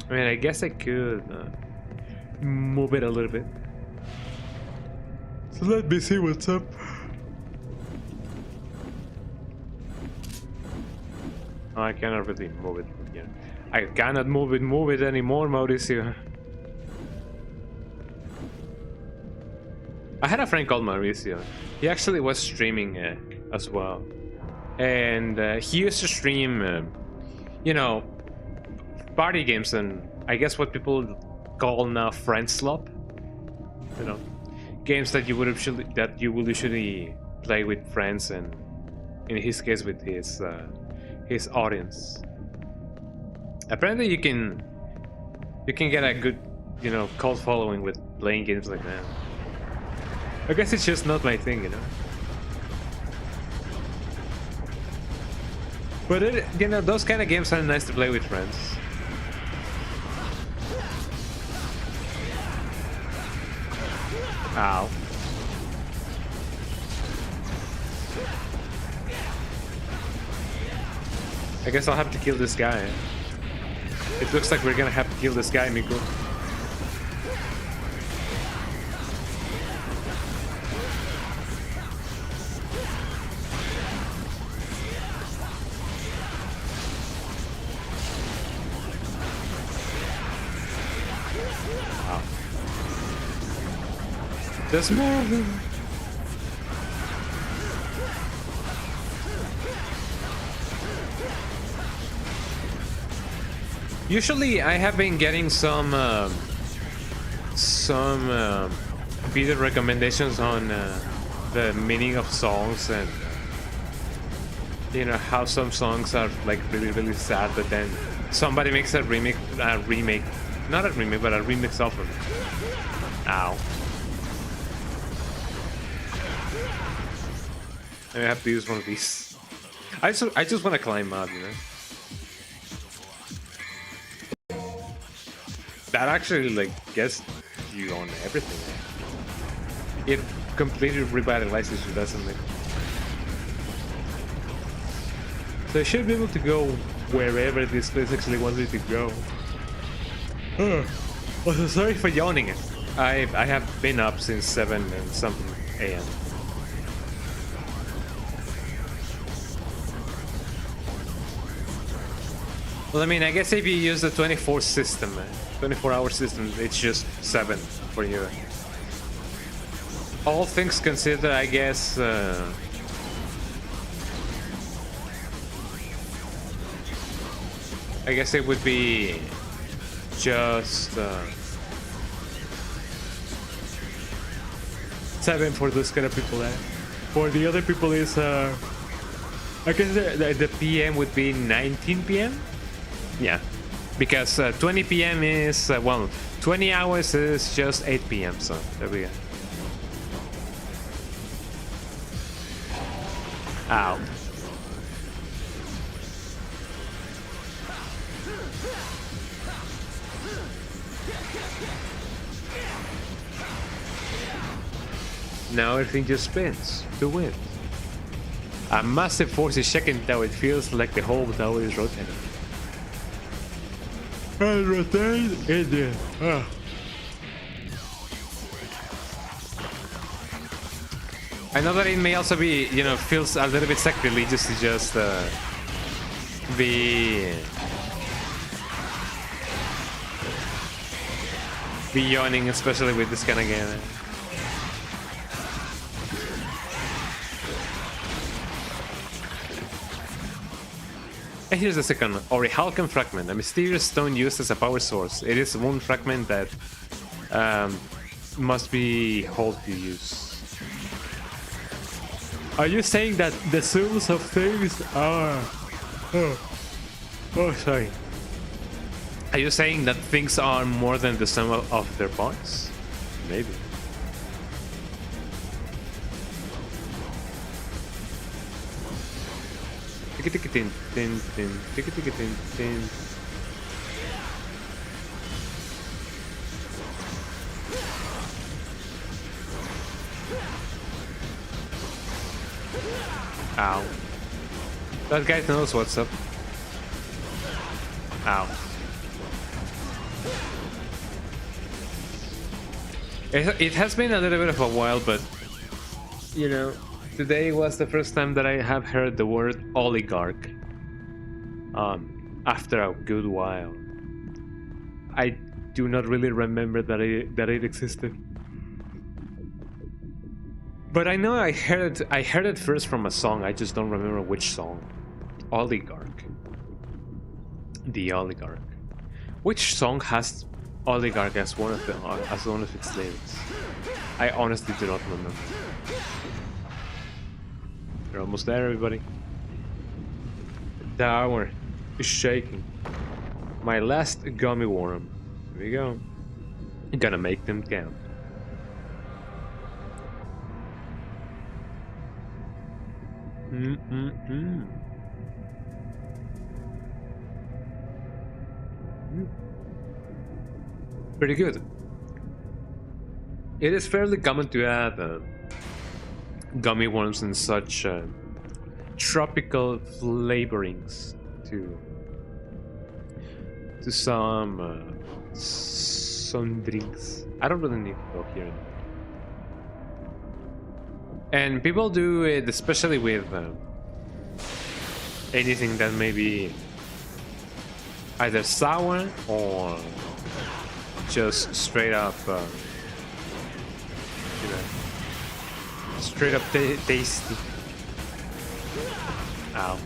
I mean, I guess I could move it a little bit. So let me see what's up. Oh, I cannot really move it from here. I cannot move it anymore, Mauricio. I had a friend called Mauricio. He actually was streaming as well. And he used to stream, you know, party games and I guess what people call now friend slop. You know, games that you will usually play with friends and in his case with his audience. Apparently you can get a good, you know, cult following with playing games like that. I guess it's just not my thing, you know. But you know, those kind of games are nice to play with friends. Ow. I guess I'll have to kill this guy. It looks like we're gonna have to kill this guy, Miko. Wow. There's more of them. Usually, I have been getting some video recommendations on the meaning of songs and you know how some songs are like really sad, but then somebody makes a remake, not a remake, but a remix of them. Ow! I have to use one of these. I just want to climb up, you know. That actually like gets you on everything. It completely revitalizes you, doesn't it? So I should be able to go wherever this place actually wants me to go. Oh, so sorry for yawning. I have been up since 7 and something a.m. Well, I mean, I guess if you use the 24 system, 24-hour system, it's just 7 for you. All things considered, I guess. I guess it would be just 7 for those kind of people. For the other people, is I guess the PM would be 19 PM. Yeah, because 20 PM is, well, 20 hours is just 8 PM, so there we go. Ow. Now everything just spins to win. A massive force is checking though, it feels like the whole tower is rotating. And rotate Indian. I know that it may also be, you know, feels a little bit sacrilegious to just be be yawning, especially with this kind of game. And here's the second one. Orichalcum fragment, a mysterious stone used as a power source. It is one fragment that must be hold to use. Are you saying that the souls of things are... Oh, sorry. Are you saying that things are more than the sum of their parts? Maybe. Ow. That guy knows what's up. Ow. It has been a little bit of a while, but you know, today was the first time that I have heard the word oligarch. After a good while, I do not really remember that it existed. But I know I heard it first from a song. I just don't remember which song. Oligarch. The oligarch. Which song has oligarch as one of its lyrics? I honestly do not remember. We're almost there, everybody. The hour is shaking. My last gummy worm. Here we go. I'm gonna make them count. Pretty good. It is fairly common to add gummy worms and such tropical flavorings to some drinks. I don't really need to go here. And people do it especially with anything that may be either sour or just straight up, straight up tasty. Ow.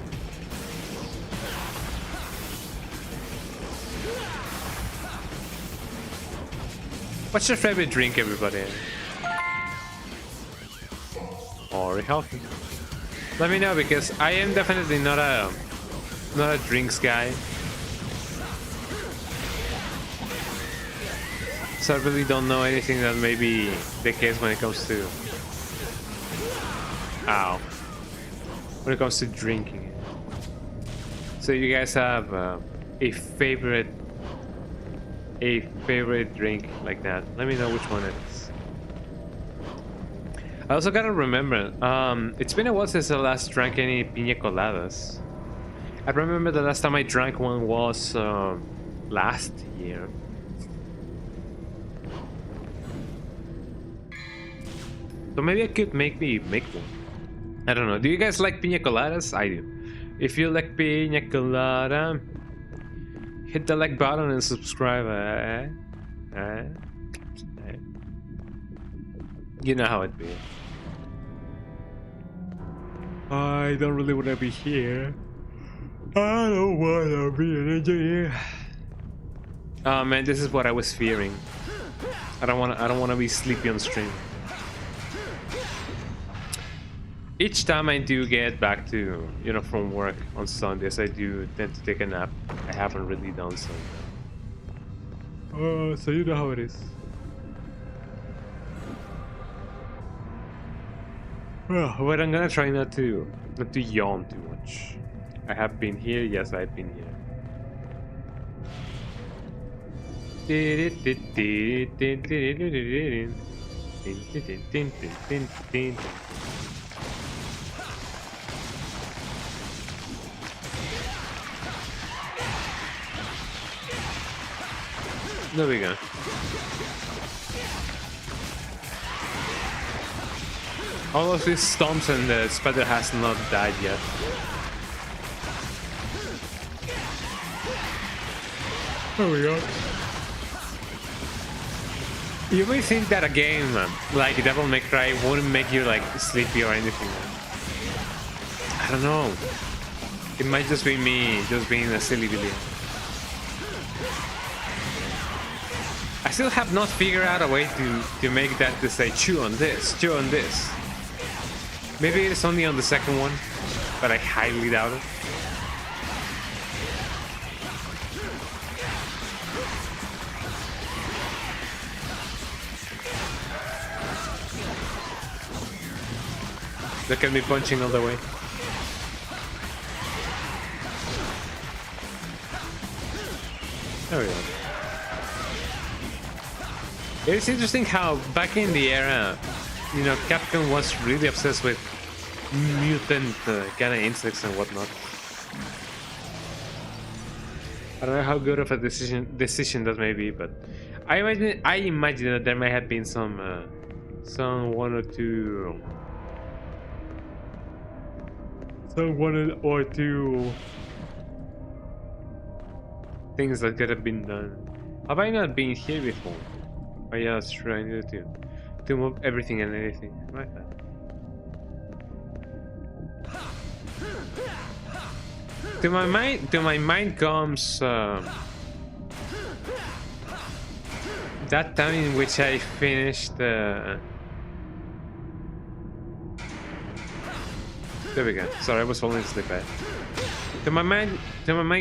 What's your favorite drink, everybody? Or healthy? Let me know, because I am definitely not a drinks guy. So I really don't know anything that may be the case when it comes to... Ow. When it comes to drinking. So you guys have a favorite drink like that? Let me know which one it is. I also gotta remember, it's been a while since I last drank any piña coladas. I remember the last time I drank one was last year. So maybe I could make one. I don't know. Do you guys like piña coladas? I do. If you like piña colada, hit the like button and subscribe. You know how it be. I don't really want to be here. I don't want to be an engineer. Oh man, this is what I was fearing. I don't want to be sleepy on stream. Each time I do get back to, from work on Sundays, I do tend to take a nap. I haven't really done so. So you know how it is. Well, but I'm gonna try not to yawn too much. I have been here, yes, I've been here. There we go. All of these stomps and the spider has not died yet. There we go. You may think that a game like Devil May Cry wouldn't make you like sleepy or anything. I don't know. It might just be me just being a silly Billy. I still have not figured out a way to make that to say chew on this, chew on this. Maybe it's only on the second one, but I highly doubt it. Look at me punching all the way. There we go. It's interesting how back in the era, you know, Capcom was really obsessed with mutant kind of insects and whatnot. I don't know how good of a decision that may be, but I imagine that there may have been some one or two things that could have been done. Have I not been here before? Oh yeah, that's true. I needed to move everything and anything. Right. To my mind comes that time in which I finished. There we go. Sorry, I was falling asleep. To my mind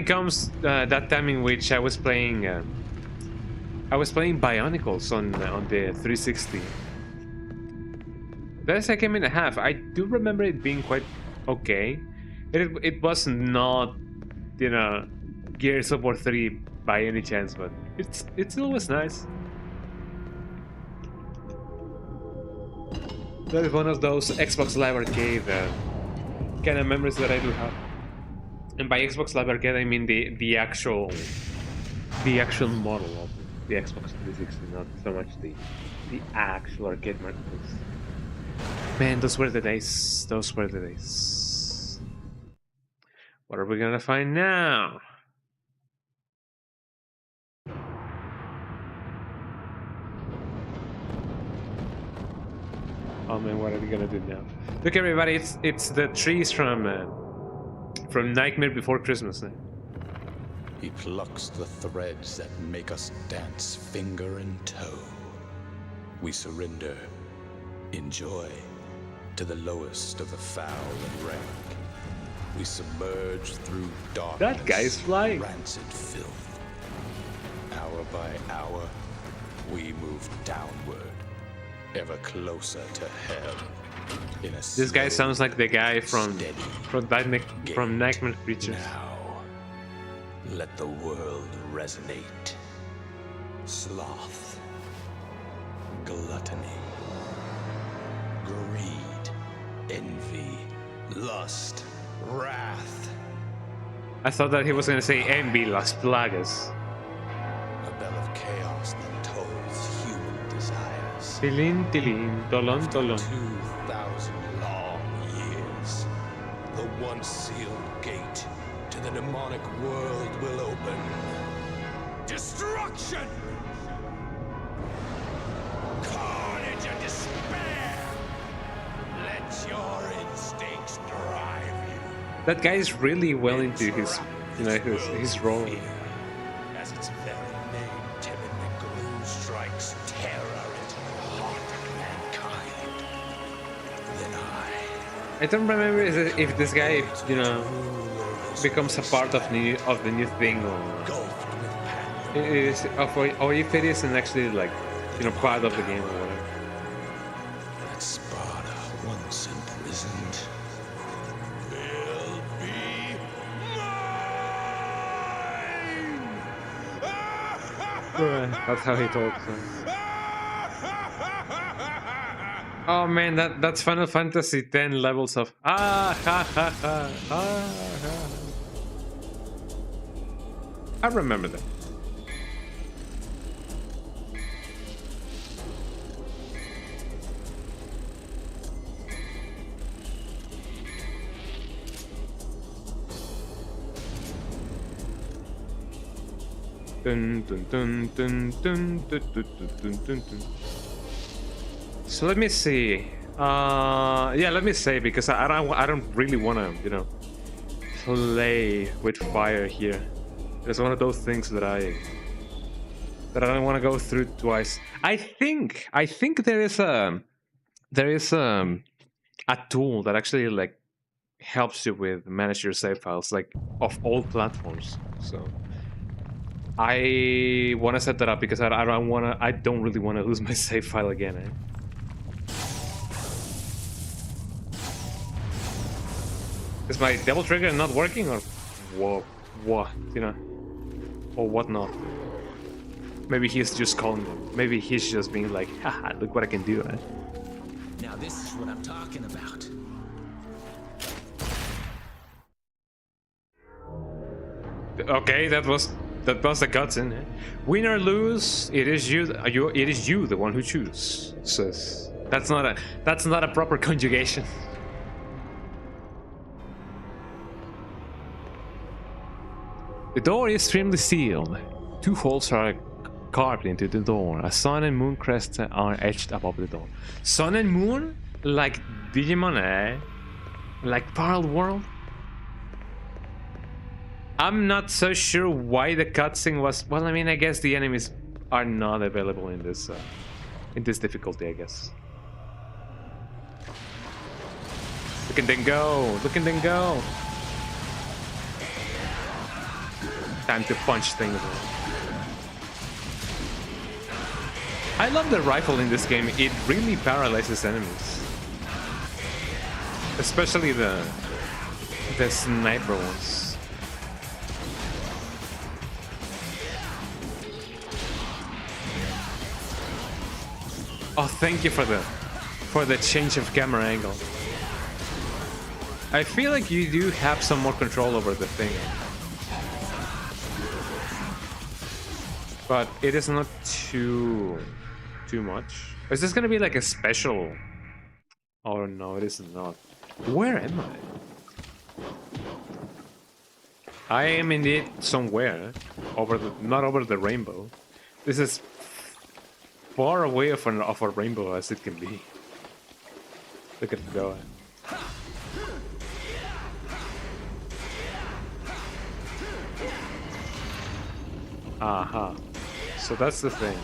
comes that time in which I was playing Bionicles on the 360. That's like a minute and a half. I do remember it being quite okay. It was not, you know, Gears of War 3 by any chance, but it still was nice. That is one of those Xbox Live Arcade kind of memories that I do have. And by Xbox Live Arcade, I mean the actual model of the Xbox 360, not so much the actual arcade marketplace. Man, those were the days. Those were the days. What are we gonna find now? Oh man, what are we gonna do now? Look, everybody, it's the trees from Nightmare Before Christmas. He plucks the threads that make us dance finger and toe. We surrender, enjoy, to the lowest of the foul and rank. We submerge through darkness. That guy's flying. Rancid filth. Hour by hour, we move downward, ever closer to hell. This guy sounds like the guy from Nightmare Creatures. Now, let the world resonate. Sloth, gluttony, greed, envy, lust, wrath. I thought that he was gonna say envy, las plagas. A bell of chaos that tolls human desires. Tilin, tilin, tolon, tolon. 2,000 long years. The once sealed gate to the demonic world will open. Destruction! Carnage and despair! Let your instincts drive you. That guy is really well into his, you know, his role. As its very name timidly gloom strikes terror into the heart of mankind. Then I don't remember if this guy, you know, becomes a part of the new thing, or if it isn't actually like, you know, part of the game or whatever. That Sparda once imprisoned will be mine! That's how he talks. Oh man, that's Final Fantasy X levels of ah ha ha ha ah ha. I remember that. Dun, dun, dun, dun, dun, dun, dun, dun, dun, dun. So let me see. Yeah, let me say, because I don't really want to, you know, play with fire here. It's one of those things that I don't want to go through twice. I think there is a tool that actually like helps you with manage your save files, like of all platforms. So I want to set that up because I don't really want to lose my save file again. Is my double trigger not working, or what, you know, or what not? Maybe he's just calling them. Maybe he's just being like, haha, look what I can do, right? Now this is what I'm talking about. Okay, that was the cutscene. Eh? Win or lose, it is you the one who chooses. That's not a proper conjugation. The door is firmly sealed. 2 holes are carved into the door. A sun and moon crests are etched above the door. Sun and moon? Like Digimon, eh? Like Parallel World? I'm not so sure why the cutscene was... Well, I mean, I guess the enemies are not available in this difficulty, I guess. Look at them go! Look at them go! Time to punch things. I love the rifle in this game. It really paralyzes enemies, especially the sniper ones. Oh, thank you for the change of camera angle. I feel like you do have some more control over the thing. But it is not too much. Is this gonna be like a special? Oh no, it is not. Where am I? I am indeed somewhere not over the rainbow. This is far away of a rainbow as it can be. Look at it go. Aha. So that's the thing.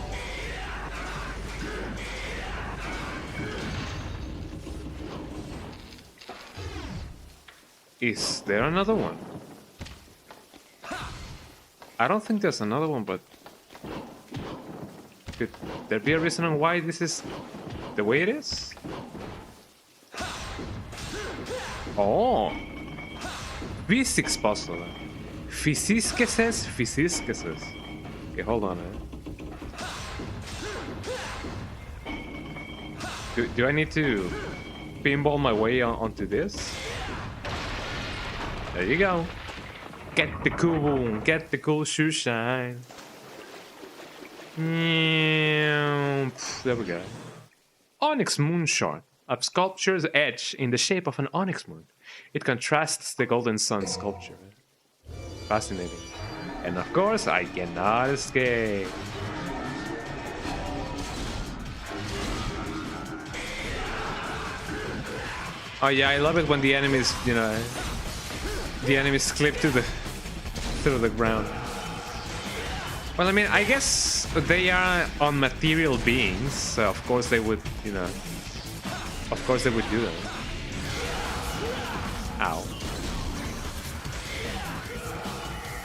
Is there another one? I don't think there's another one, but could there be a reason on why this is the way it is? Oh! Physics puzzle. Physiskeses. Okay, hold on. Do I need to pinball my way onto this? There you go. Get the cool shoe shine. There we go. Onyx moon shard. A sculpture's edge in the shape of an onyx moon. It contrasts the golden sun sculpture. Fascinating. And of course, I cannot escape. Oh yeah, I love it when the enemies, you know, the enemies clip through the ground. Well, I mean, I guess they are unmaterial beings, so of course they would, you know, of course they would do that. Ow.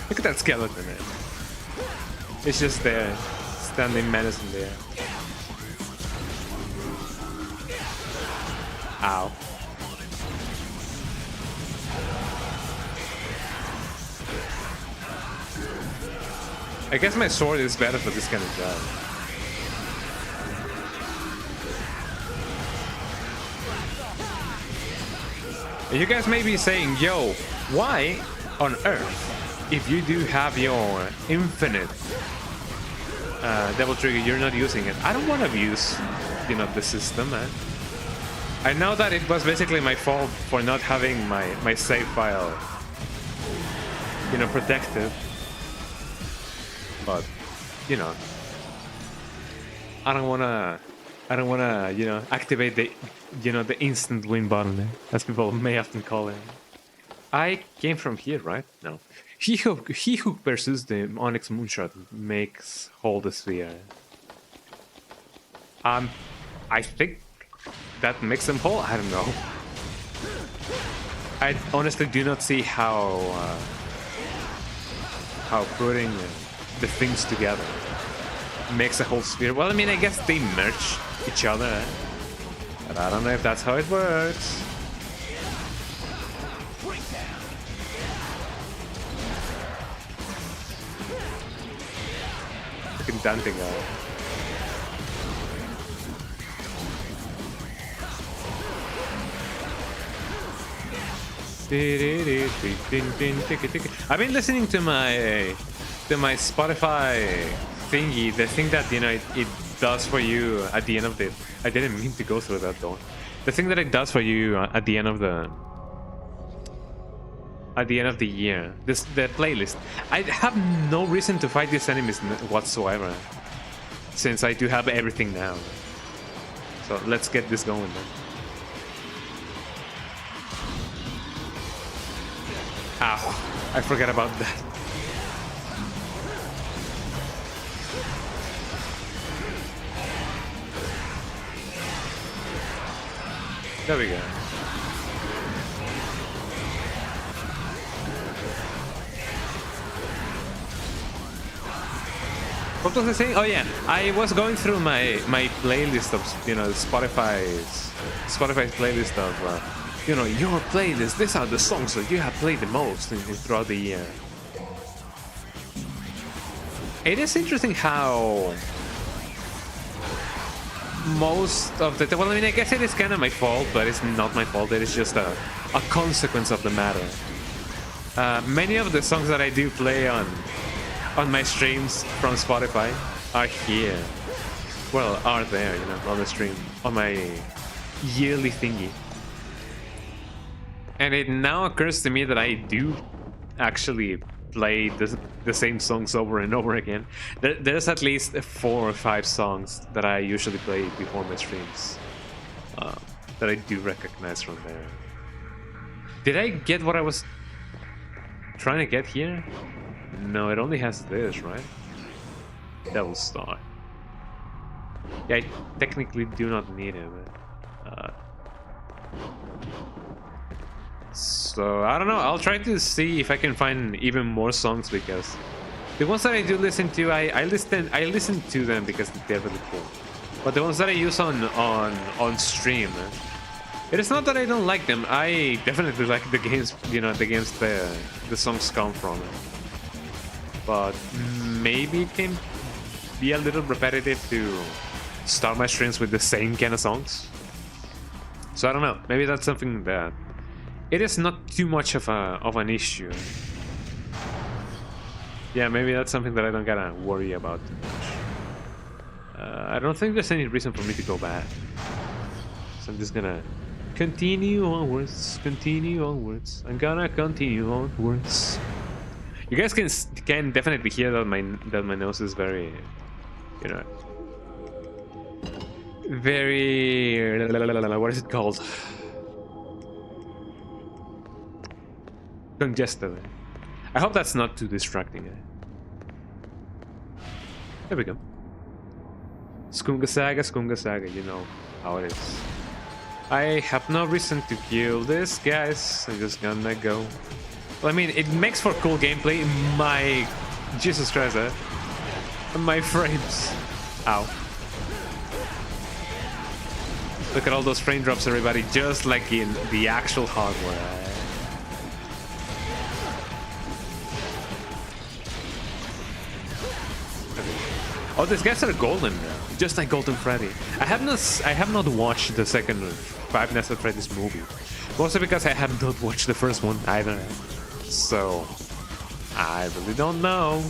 Look at that skeleton, man. It's just there, standing menacing there. Ow. I guess my sword is better for this kind of job. And you guys may be saying, yo, why on earth, if you do have your infinite double trigger, you're not using it? I don't want to abuse, you know, the system, man. I know that it was basically my fault for not having my save file, you know, protected. but you know, I don't wanna, activate the, the instant win button, as people may often call it. I came from here, right? No. He who pursues the Onyx Moonshot makes hold the sphere. I think that makes them whole. I don't know. I honestly do not see how putting the things together makes a whole sphere. Well, I mean, I guess they merge each other, but I don't know if that's how it works. Fucking Dante guy. I've been listening to my Spotify thingy, the thing that it does for you at the end of the. I didn't mean to go through that though. The thing that it does for you at the end of the year, the playlist. I have no reason to fight these enemies whatsoever, since I do have everything now. So let's get this going then. Ow, I forgot about that. There we go. What was I saying? Oh yeah, I was going through my playlist of Spotify's playlist of your playlist. These are the songs that you have played the most throughout the year. It is interesting how most of the well, I mean, I guess it is kind of my fault, but it's not my fault. It is just a consequence of the matter. Many of the songs that I do play on my streams from Spotify are here. Well, are there, on the stream, on my yearly thingy. And it now occurs to me that I do actually play the same songs over and over again. There's at least 4 or 5 songs that I usually play before my streams that I do recognize from there. Did I get what I was trying to get here? No, it only has this, right? Devil Star. Yeah, I technically do not need it. So I don't know. I'll try to see if I can find even more songs, because the ones that I do listen to, I listen to them because they're really cool. But the ones that I use on stream, it is not that I don't like them. I definitely like the games, the games the songs come from. But maybe it can be a little repetitive to start my streams with the same kind of songs. So I don't know. Maybe that's something that it is not too much of an issue. Yeah, maybe that's something that I don't gotta worry about too much. I don't think there's any reason for me to go back. So I'm just gonna continue onwards. I'm gonna continue onwards. You guys can definitely hear that my nose is very, very, what is it called? Congested. I hope that's not too distracting. There we go. Skunga Saga, you know how it is. I have no reason to kill this, guys. I'm just gonna go. Well, I mean, it makes for cool gameplay. My Jesus Christ, my frames. Ow. Look at all those frame drops, everybody, just like in the actual hardware. Oh, these guys are golden, just like Golden Freddy. I have not watched the second Five Nights at Freddy's movie, mostly because I have not watched the first one either. So I really don't know.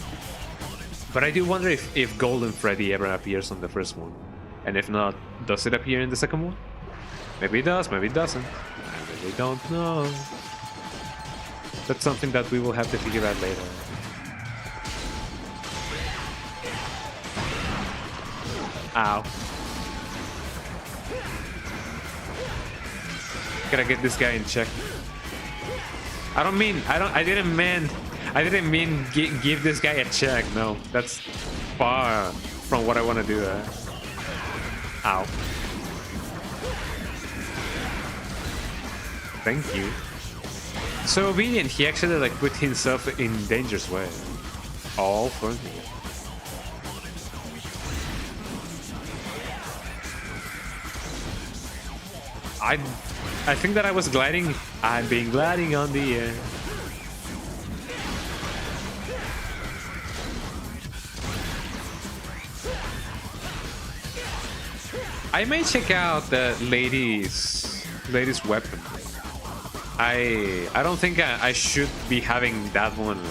But I do wonder if Golden Freddy ever appears on the first one, and if not, does it appear in the second one? Maybe it does, maybe it doesn't. I really don't know. That's something that we will have to figure out later. Ow. Gotta get this guy in check. I didn't mean give this guy a check. No, that's far from what I want to do. Ow. Thank you. So obedient, he actually like put himself in danger's way. All for me. I think that I was gliding. I've been gliding on the air. I may check out the lady's weapon. I don't think I should be having that one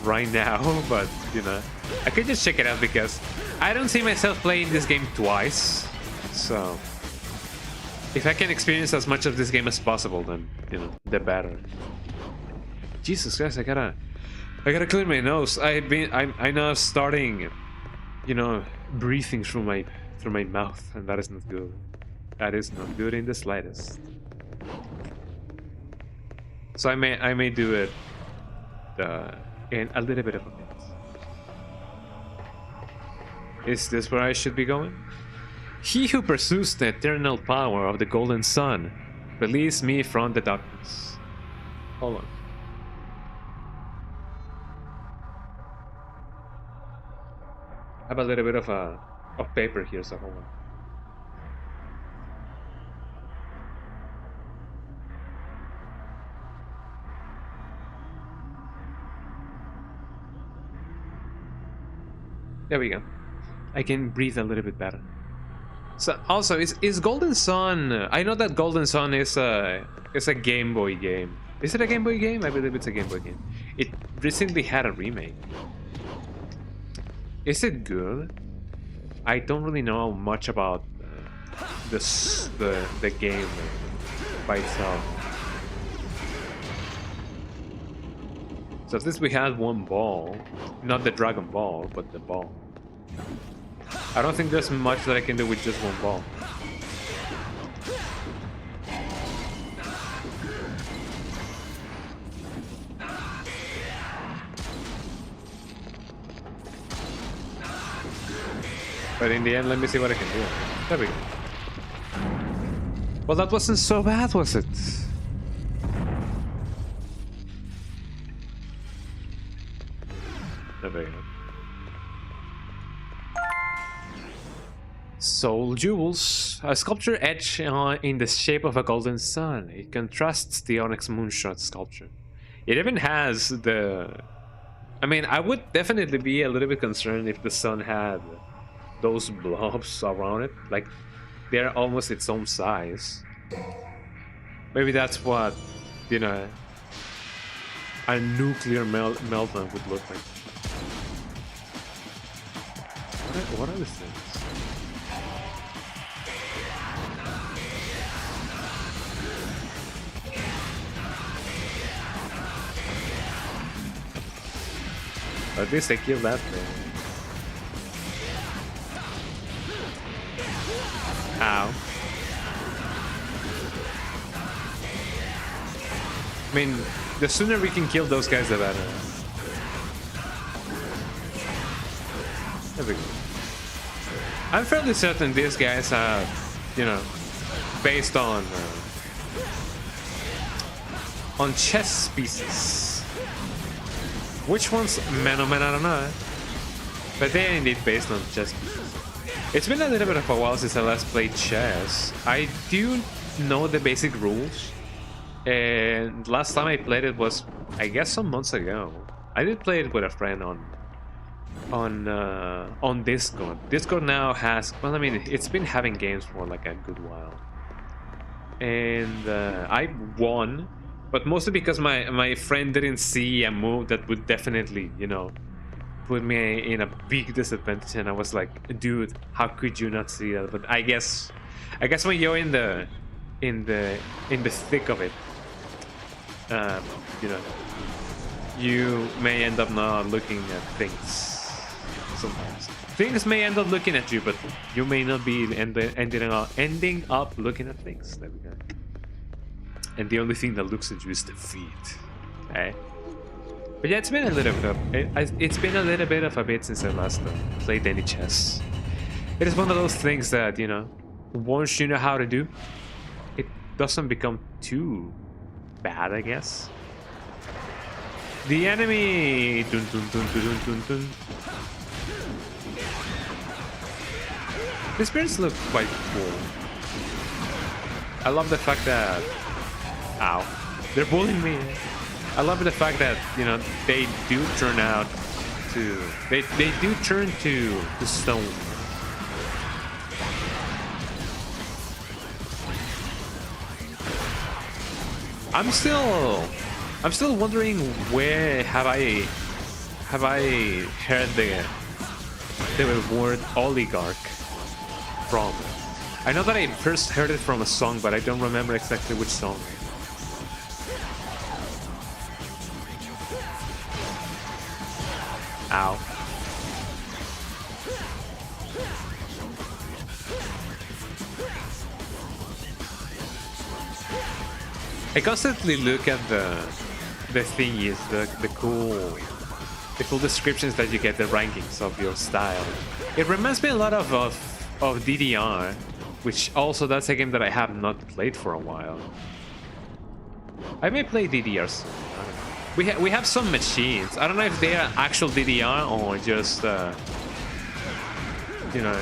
right now, but you know, I could just check it out because I don't see myself playing this game twice. So if I can experience as much of this game as possible, then you know, the better. Jesus Christ, I gotta clear my nose. I'm now starting, you know, breathing through my mouth, and that is not good. That is not good in the slightest. So I may do it in a little bit of a bit. Is this where I should be going? He who pursues the eternal power of the golden sun, release me from the darkness. Hold on. I have a little bit of paper here, so hold on. There we go. I can breathe a little bit better. So also, is Golden Sun? I know that Golden Sun is a Game Boy game. Is it a Game Boy game? I believe it's a Game Boy game. It recently had a remake. Is it good? I don't really know much about the game by itself. So at least we had one ball, not the Dragon Ball, but the ball. I don't think there's much that I can do with just one ball. But in the end, let me see what I can do. There we go. Well, that wasn't so bad, was it? There we go. Soul Jewels, a sculpture etched in the shape of a golden sun. It contrasts the Onyx Moonshot sculpture. It even has the... I mean, I would definitely be a little bit concerned if the sun had those blobs around it. Like, they're almost its own size. Maybe that's what, you know, a nuclear meltdown would look like. What are these things? At least I killed that thing. Ow. I mean, the sooner we can kill those guys, the better. There we go. I'm fairly certain these guys are, you know, based on chess pieces. Which ones, man oh man, I don't know. But they are indeed based on chess pieces. It's been a little bit of a while since I last played chess. I do know the basic rules. And last time I played it was, I guess, some months ago. I did play it with a friend on Discord. Discord now has, well, I mean, it's been having games for like a good while. And I won. But mostly because my friend didn't see a move that would definitely, you know, put me in a big disadvantage, and I was like, dude, how could you not see that? But I guess when you're in the thick of it, you know, you may end up not looking at things. things may end up looking at you, but you may not be ending up looking at things. There we go. And the only thing that looks at you is defeat. Okay. But yeah, it's been a little bit of a bit since I last played any chess. It is one of those things that, you know, once you know how to do, it doesn't become too bad, I guess. The enemy. Dun, dun, dun, dun, dun, dun, dun. The spirits look quite cool. I love the fact that... Ow. They're bullying me. I love the fact that, you know, they do turn out to... They do turn to stone. I'm still wondering where have I heard the word oligarch from. I know that I first heard it from a song, but I don't remember exactly which song. Ow. I constantly look at the thingies, the cool descriptions that you get, the rankings of your style. It reminds me a lot of DDR, which also that's a game that I have not played for a while. I may play DDR soon. I don't know. We have some machines. I don't know if they are actual DDR or just you know,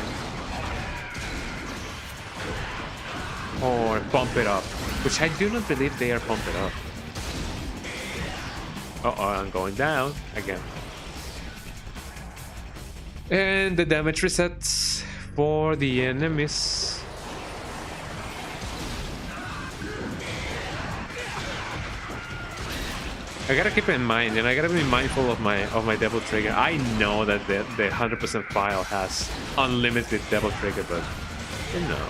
or pump it up. Which I do not believe they are pumped up. Uh-oh, I'm going down again. And the damage resets for the enemies. I gotta keep it in mind, and I gotta be mindful of my double trigger. I know that the 100% file has unlimited double trigger, but you know.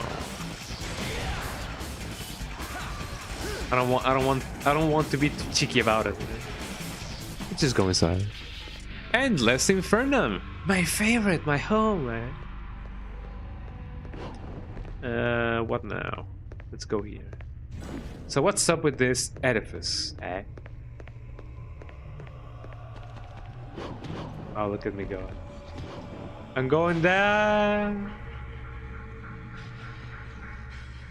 I don't want to be too cheeky about it. Let's just go inside. Endless Infernum, my favorite, my home, man. What now? Let's go here. So what's up with this edifice, eh? Oh, look at me go. I'm going down.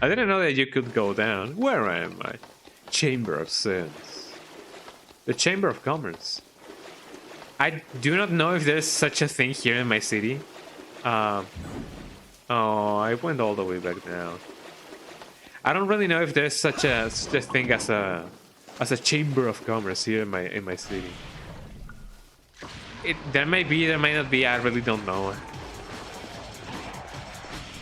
I didn't know that you could go down. Where am I? Chamber of Sins. The Chamber of Commerce. I do not know if there's such a thing here in my city. Oh, I went all the way back down. I don't really know if there's such a thing as a Chamber of Commerce here in my city. There may be, there may not be. I really don't know.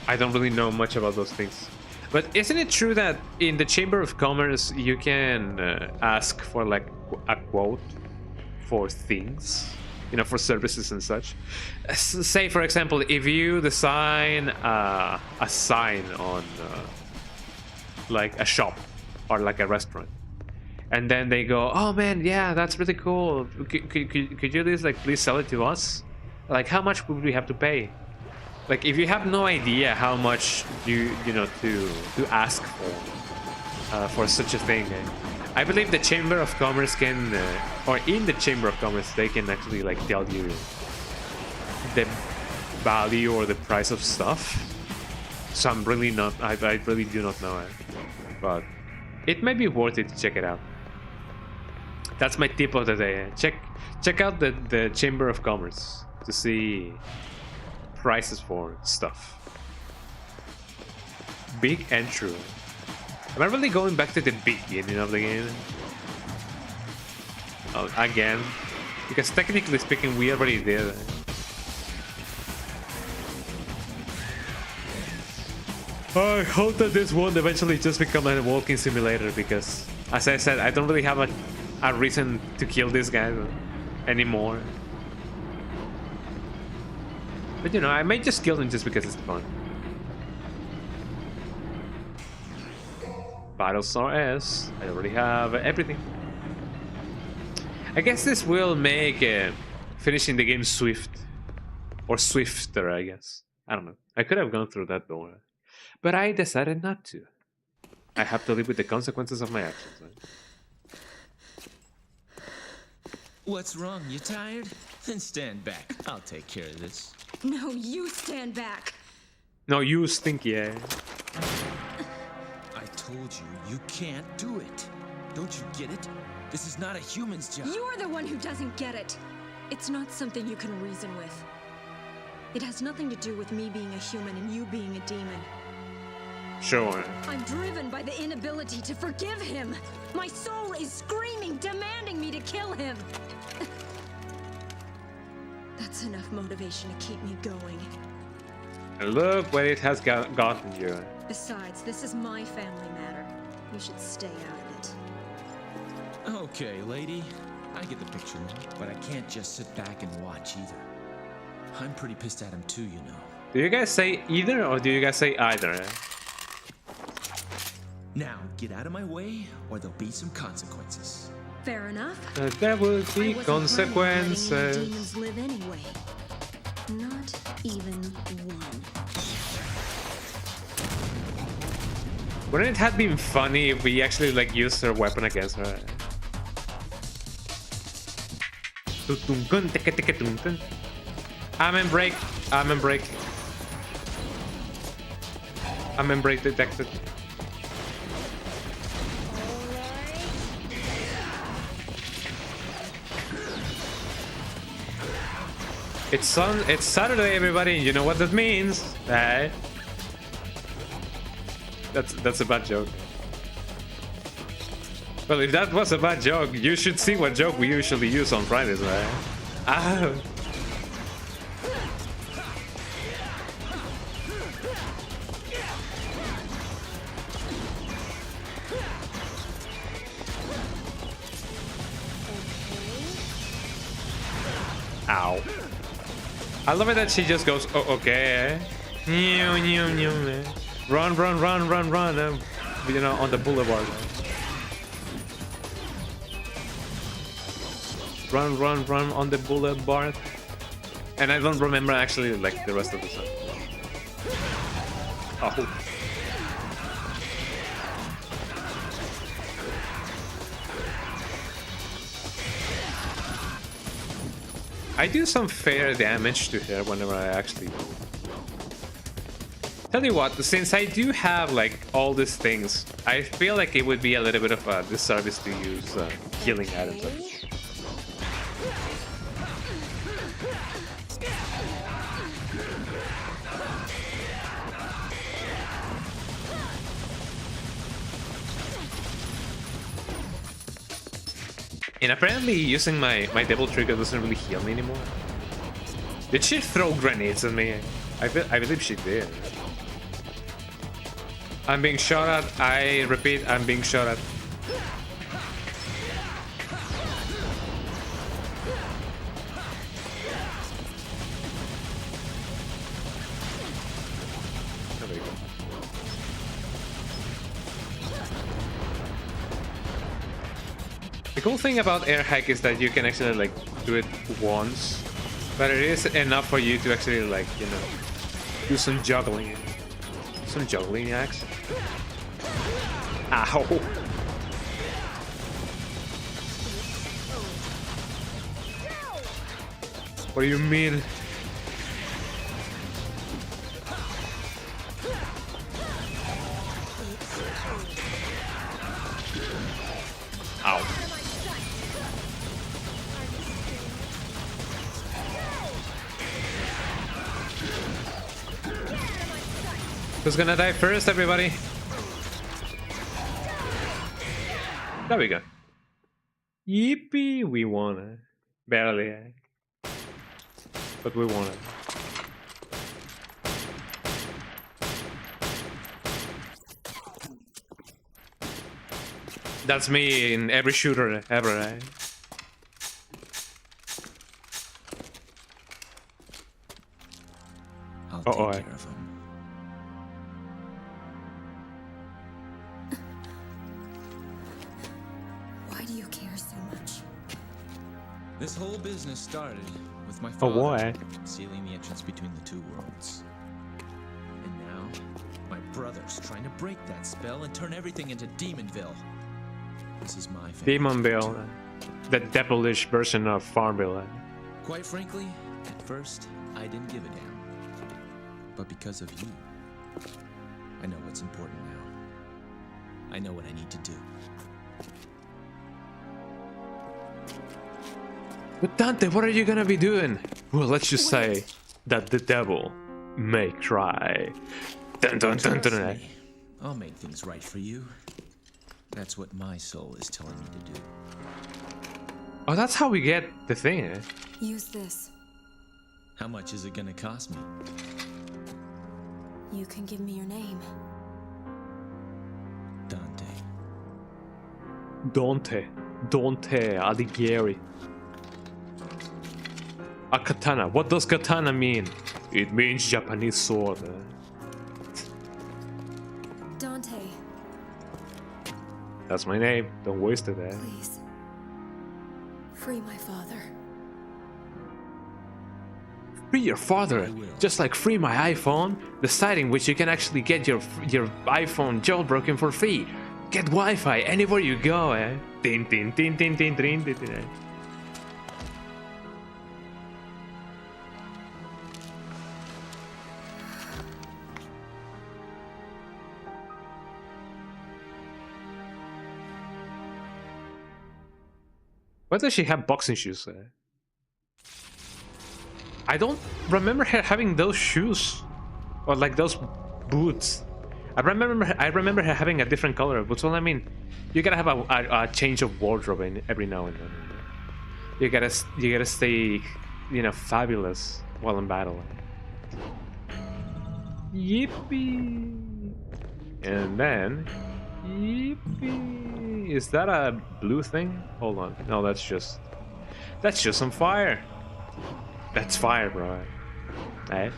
I don't really know much about those things. But isn't it true that in the Chamber of Commerce you can ask for like a quote for things, you know, for services and such? Say, for example, if you design a sign on like a shop or like a restaurant, and then they go, "Oh man, yeah, that's really cool. Could you please sell it to us? Like, how much would we have to pay?" Like, if you have no idea how much you know to ask for such a thing, I believe the Chamber of Commerce can, or in the Chamber of Commerce, they can actually like tell you the value or the price of stuff. So I'm really not, I really do not know it, but it may be worth it to check it out. That's my tip of the day. Check out the Chamber of Commerce to see prices for stuff. Big and true. Am I really going back to the beginning of the game? Oh, again? Because technically speaking, we already did. I hope that this won't eventually just become a walking simulator, because, as I said, I don't really have a reason to kill this guy anymore. But you know, I might just kill him just because it's fun. Battlestar S. I already have everything. I guess this will make finishing the game swift Or swifter, I guess. I don't know. I could have gone through that door. But I decided not to. I have to live with the consequences of my actions. Right? What's wrong? You tired? Then stand back. I'll take care of this. No, you stand back. No, you stinky, eh? I told you, you can't do it. Don't you get it? This is not a human's job. You're the one who doesn't get it. It's not something you can reason with. It has nothing to do with me being a human and you being a demon. Sure. I'm driven by the inability to forgive him. My soul is screaming, demanding me to kill him. That's enough motivation to keep me going. And look where it has gotten you. Besides, this is my family matter. You should stay out of it. Okay, lady. I get the picture, but I can't just sit back and watch either. I'm pretty pissed at him too, you know. Do you guys say either or do you guys say either? Eh? Now, get out of my way, or there'll be some consequences. Fair enough. There will I be wasn't consequences. planning on letting any demons live anyway. Not even one. Wouldn't it have been funny if we actually like used her weapon against her? Amen break. Amen break. Amen break detected. It's Saturday, everybody. You know what that means, right? That's a bad joke. Well, if that was a bad joke, you should see what joke we usually use on Fridays, right? Ah. Ow. I love it that she just goes, oh, okay. Run, run, run, run, run. You know, on the boulevard. Run, run, run on the boulevard. And I don't remember actually like the rest of the song. Oh. I do some fair damage to her whenever I actually do. Tell you what, since I do have like all these things, I feel like it would be a little bit of a disservice to use healing items. And apparently using my devil trigger doesn't really heal me anymore. Did she throw grenades at me? I believe she did. I'm being shot at. I repeat, I'm being shot at. Oh, there you go. The cool thing about air hack is that you can actually like do it once, but it is enough for you to actually like, you know, do some juggling. Some juggling acts. Ow. What do you mean? Ow. Who's gonna die first, everybody? There we go. Yippee, we won it. Barely, but we won it. That's me in every shooter ever, right? I'll take care of him. Why do you care so much? This whole business started with my Oh, father, why? sealing the entrance between the two worlds. And now, my brother's trying to break that spell and turn everything into Demonville. This is my family. Demonville, the devilish version of Farmville. Quite frankly, at first, I didn't give a damn. But because of you, I know what's important now. I know what I need to do. But Dante, what are you gonna be doing? Well, let's just Wait. say that the devil may try. Dun dun dun dun. Trust me, I'll make things right for you. That's what my soul is telling me to do. Oh, that's how we get the thing, eh? Use this. How much is it gonna cost me? You can give me your name. Dante. Dante Alighieri. A katana. What does katana mean? It means Japanese sword. Dante, That's my name. Don't waste it, eh? please. Free my father. Free your father, I will. just like free my iPhone. The site in which you can actually get your iPhone jailbroken for free. Get Wi-Fi anywhere you go, eh? Tin tin tin tin tin tin tin tin. Why does she have boxing shoes? I don't remember her having those shoes, or like those boots. I remember her having a different color. But what I mean, you gotta have a change of wardrobe every now and then. You gotta stay, fabulous while in battle. Yippee! And then, yippee! Is that a blue thing? Hold on. No, that's just some fire. That's fire, bro. Right?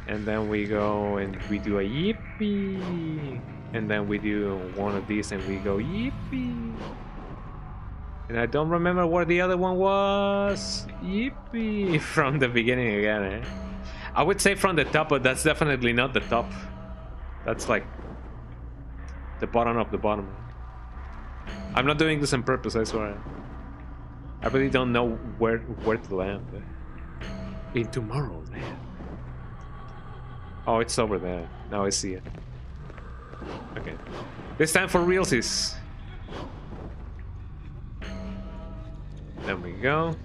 And then we go and we do a yippee. And then we do one of these and we go yippee. And I don't remember what the other one was. Yippee. From the beginning again, eh? I would say from the top, but that's definitely not the top. That's like the bottom of the bottom. I'm not doing this on purpose, I swear. I really don't know where to land. In Tomorrowland. Oh, it's over there. Now I see it. Okay. This time for realsies. There we go.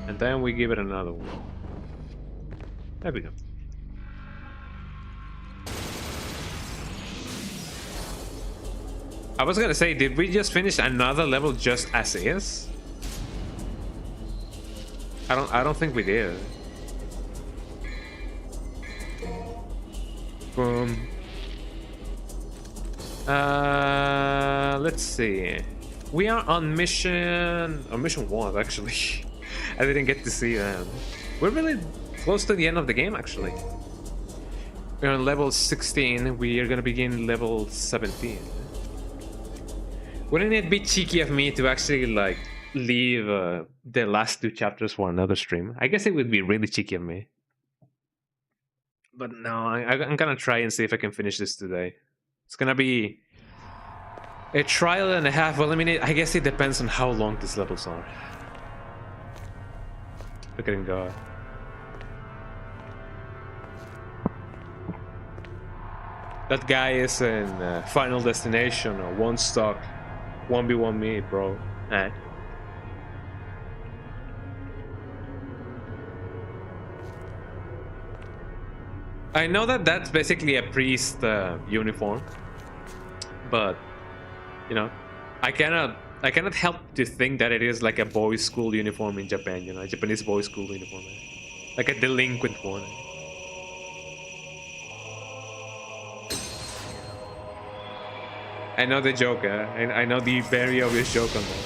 And then we give it another one. There we go. I was gonna say, did we just finish another level just as is? I don't think we did. Boom. Let's see. We are on mission 1 actually. I didn't get to see that. We're really close to the end of the game actually. We're on level 16. We are gonna begin level 17. Wouldn't it be cheeky of me to actually like leave the last 2 chapters for another stream? I guess it would be really cheeky of me. But no, I'm gonna try and see if I can finish this today. It's gonna be a trial and a half. Well, I mean, I guess it depends on how long these levels are. Look at him go. That guy is in Final Destination or One Stock 1v1 me, bro. Eh. I know that that's basically a priest uniform, but I cannot help to think that it is like a boys' school uniform in Japan. A Japanese boys' school uniform, like a delinquent one. I know the joke. I know the very obvious joke on that.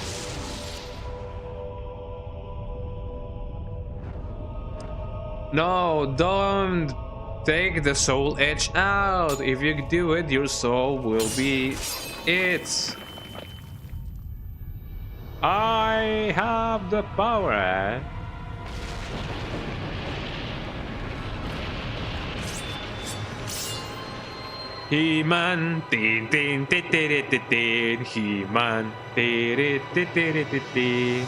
No, don't take the soul edge out. If you do it, your soul will be it. I have the power. He-Man, tin tin tin tin tin tin. He-Man, tin tin tin tin tin.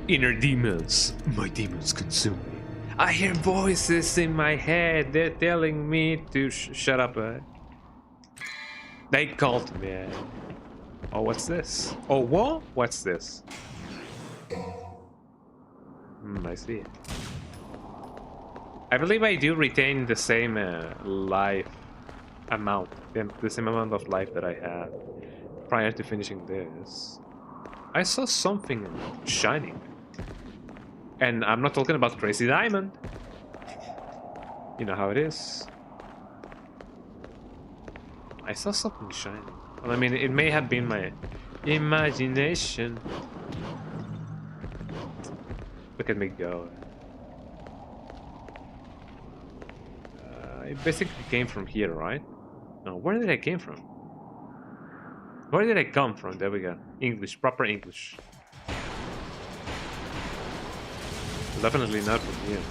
Inner demons, my demons consume me. I hear voices in my head. They're telling me to shut up. They called me. Oh, what's this? Oh, what? What's this? I see. I believe I do retain the same life amount, the same amount of life that I had prior to finishing this. I saw something shining. And I'm not talking about Crazy Diamond. You know how it is. I saw something shining. Well, I mean, it may have been my imagination. Look at me go. I basically came from here, right? No, where did I came from? Where did I come from? There we go. English, proper English. Definitely not from here.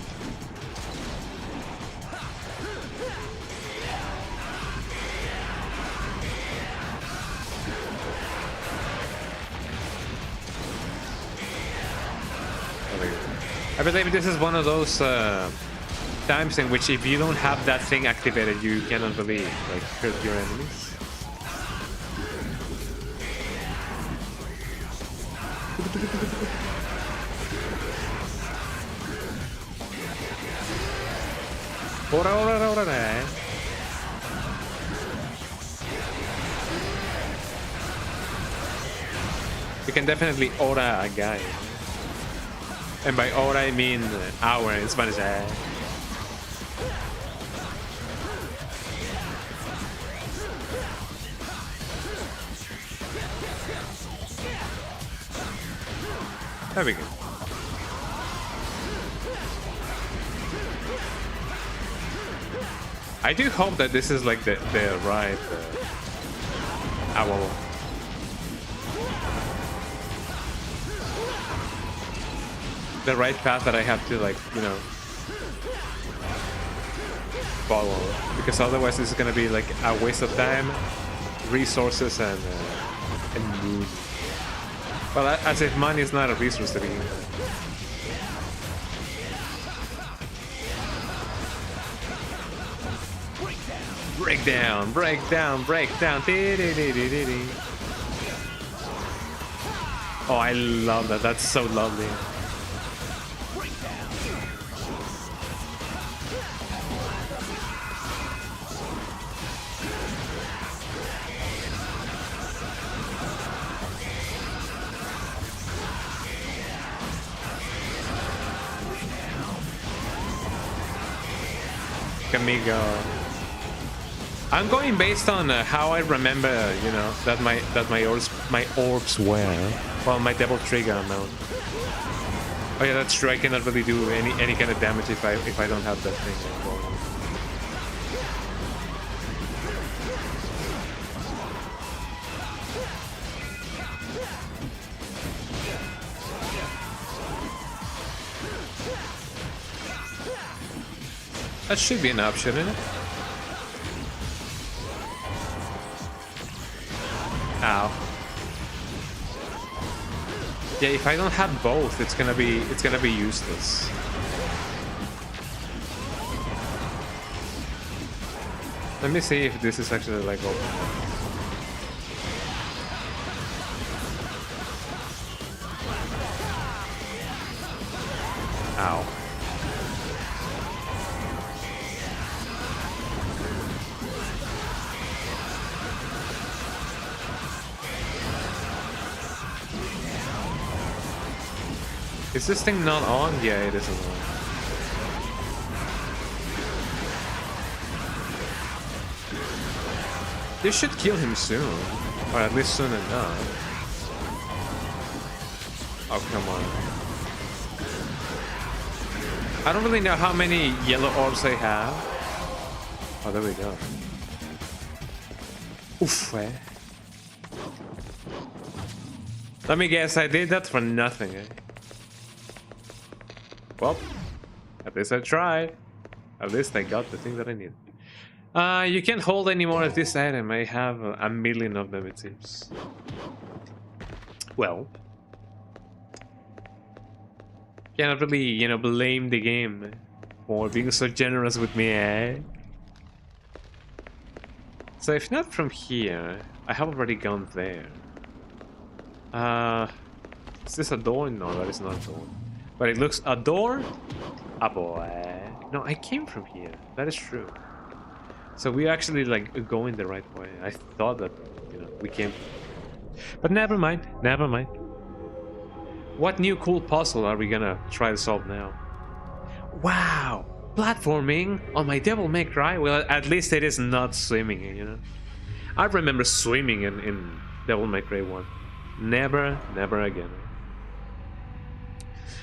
I believe this is one of those times in which if you don't have that thing activated, you cannot really like hurt your enemies. Ora. You can definitely aura a guy. And by aura I mean hour in Spanish. There we go. I do hope that this is like the right owl. The right path that I have to, like, you know, follow, because otherwise this is gonna be like a waste of time, resources, and mood. Well, as if money is not a resource to begin with. Breakdown. Oh, I love that. That's so lovely. Amigo. I'm going based on how I remember, you know, that my orbs were. Well, my double trigger amount. Oh yeah, that's true. I cannot really do any kind of damage if I don't have that thing. That should be an option, isn't it? Ow. Yeah, if I don't have both, it's gonna be useless. Let me see if this is actually like open. Ow. Is this thing not on? Yeah, it isn't on. You should kill him soon. Or at least soon enough. Oh, come on. I don't really know how many yellow orbs I have. Oh, there we go. Oof, eh? Let me guess, I did that for nothing, eh? Well, At least I tried. At least I got the thing that I need. You can't hold any more of this item. I have a million of them, it seems. Well, cannot really, you know, blame the game for being so generous with me, eh? So if not from here, I have already gone there. Is this a door? No, that is not a door. But it looks a door? Ah, boy. No, I came from here. That is true. So we actually like going the right way. I thought that, you know, we came. But never mind. Never mind. What new cool puzzle are we gonna try to solve now? Wow! Platforming on my Devil May Cry? Well, at least it is not swimming, you know? I remember swimming in Devil May Cry 1. Never, never again.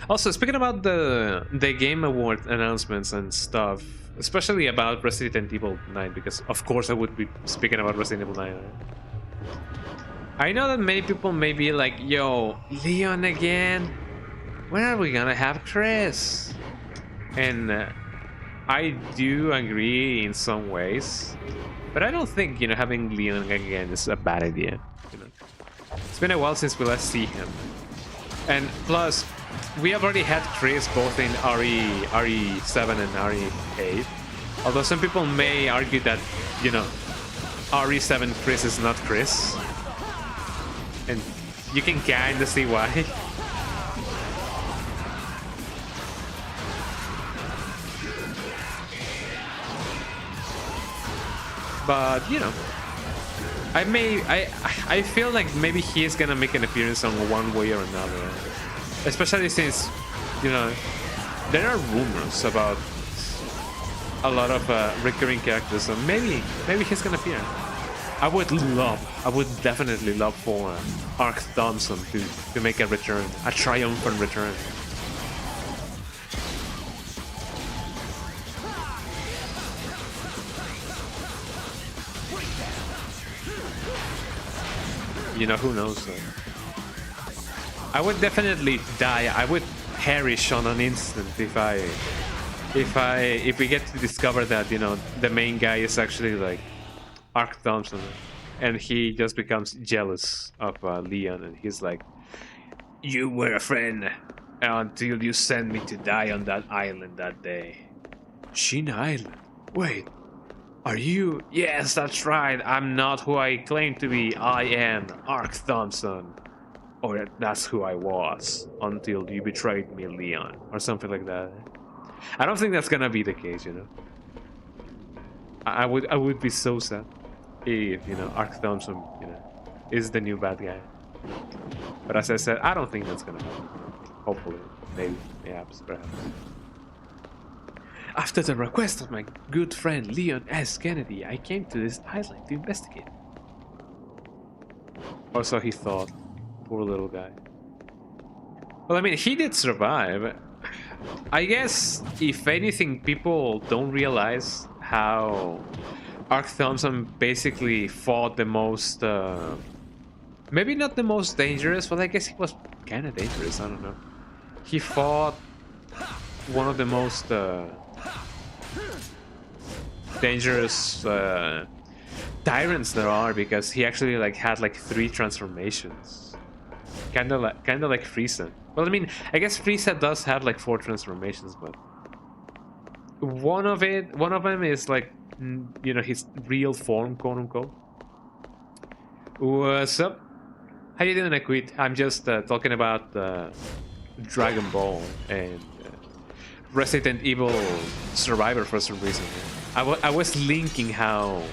Also, speaking about the Game Award announcements and stuff, especially about Resident Evil 9, because of course I would be speaking about Resident Evil 9. I know that many people may be like, yo, Leon again? When are we gonna have Chris? And I do agree in some ways, but I don't think, you know, having Leon again is a bad idea. You know, it's been a while since we last see him, and plus, we have already had Chris both in RE7 and RE8. Although some people may argue that, you know, RE7 Chris is not Chris, and you can kinda see why. But, you know, I feel like maybe he is gonna make an appearance on one way or another. Especially since, you know, there are rumors about a lot of recurring characters, so maybe he's gonna appear. I would definitely love for Ark Thompson to make a return, a triumphant return. You know, who knows? I would definitely die. I would perish on an instant if we get to discover that, you know, the main guy is actually like Ark Thompson, and he just becomes jealous of Leon, and he's like, "You were a friend until you sent me to die on that island that day." Shin Island? Wait, are you? Yes, that's right. I'm not who I claim to be. I am Ark Thompson. Or that's who I was until you betrayed me, Leon, or something like that. I don't think that's gonna be the case, you know. I would be so sad if, you know, Ark Thompson, you know, is the new bad guy. But as I said, I don't think that's gonna happen. Hopefully, maybe, perhaps. After the request of my good friend Leon S. Kennedy, I came to this island to investigate. Or so he thought. Poor little guy. Well, I mean, he did survive. I guess, if anything, people don't realize how Ark Thompson basically fought the most... maybe not the most dangerous, but I guess he was kind of dangerous, I don't know. He fought one of the most dangerous tyrants there are, because he actually like had like 3 transformations. Kind of like Frieza. Well, I mean, I guess Frieza does have like 4 transformations, but one of them is like, you know, his real form, quote unquote. What's up? How you doing, I quit? I'm just talking about Dragon Ball and Resident Evil Survivor for some reason. I was linking how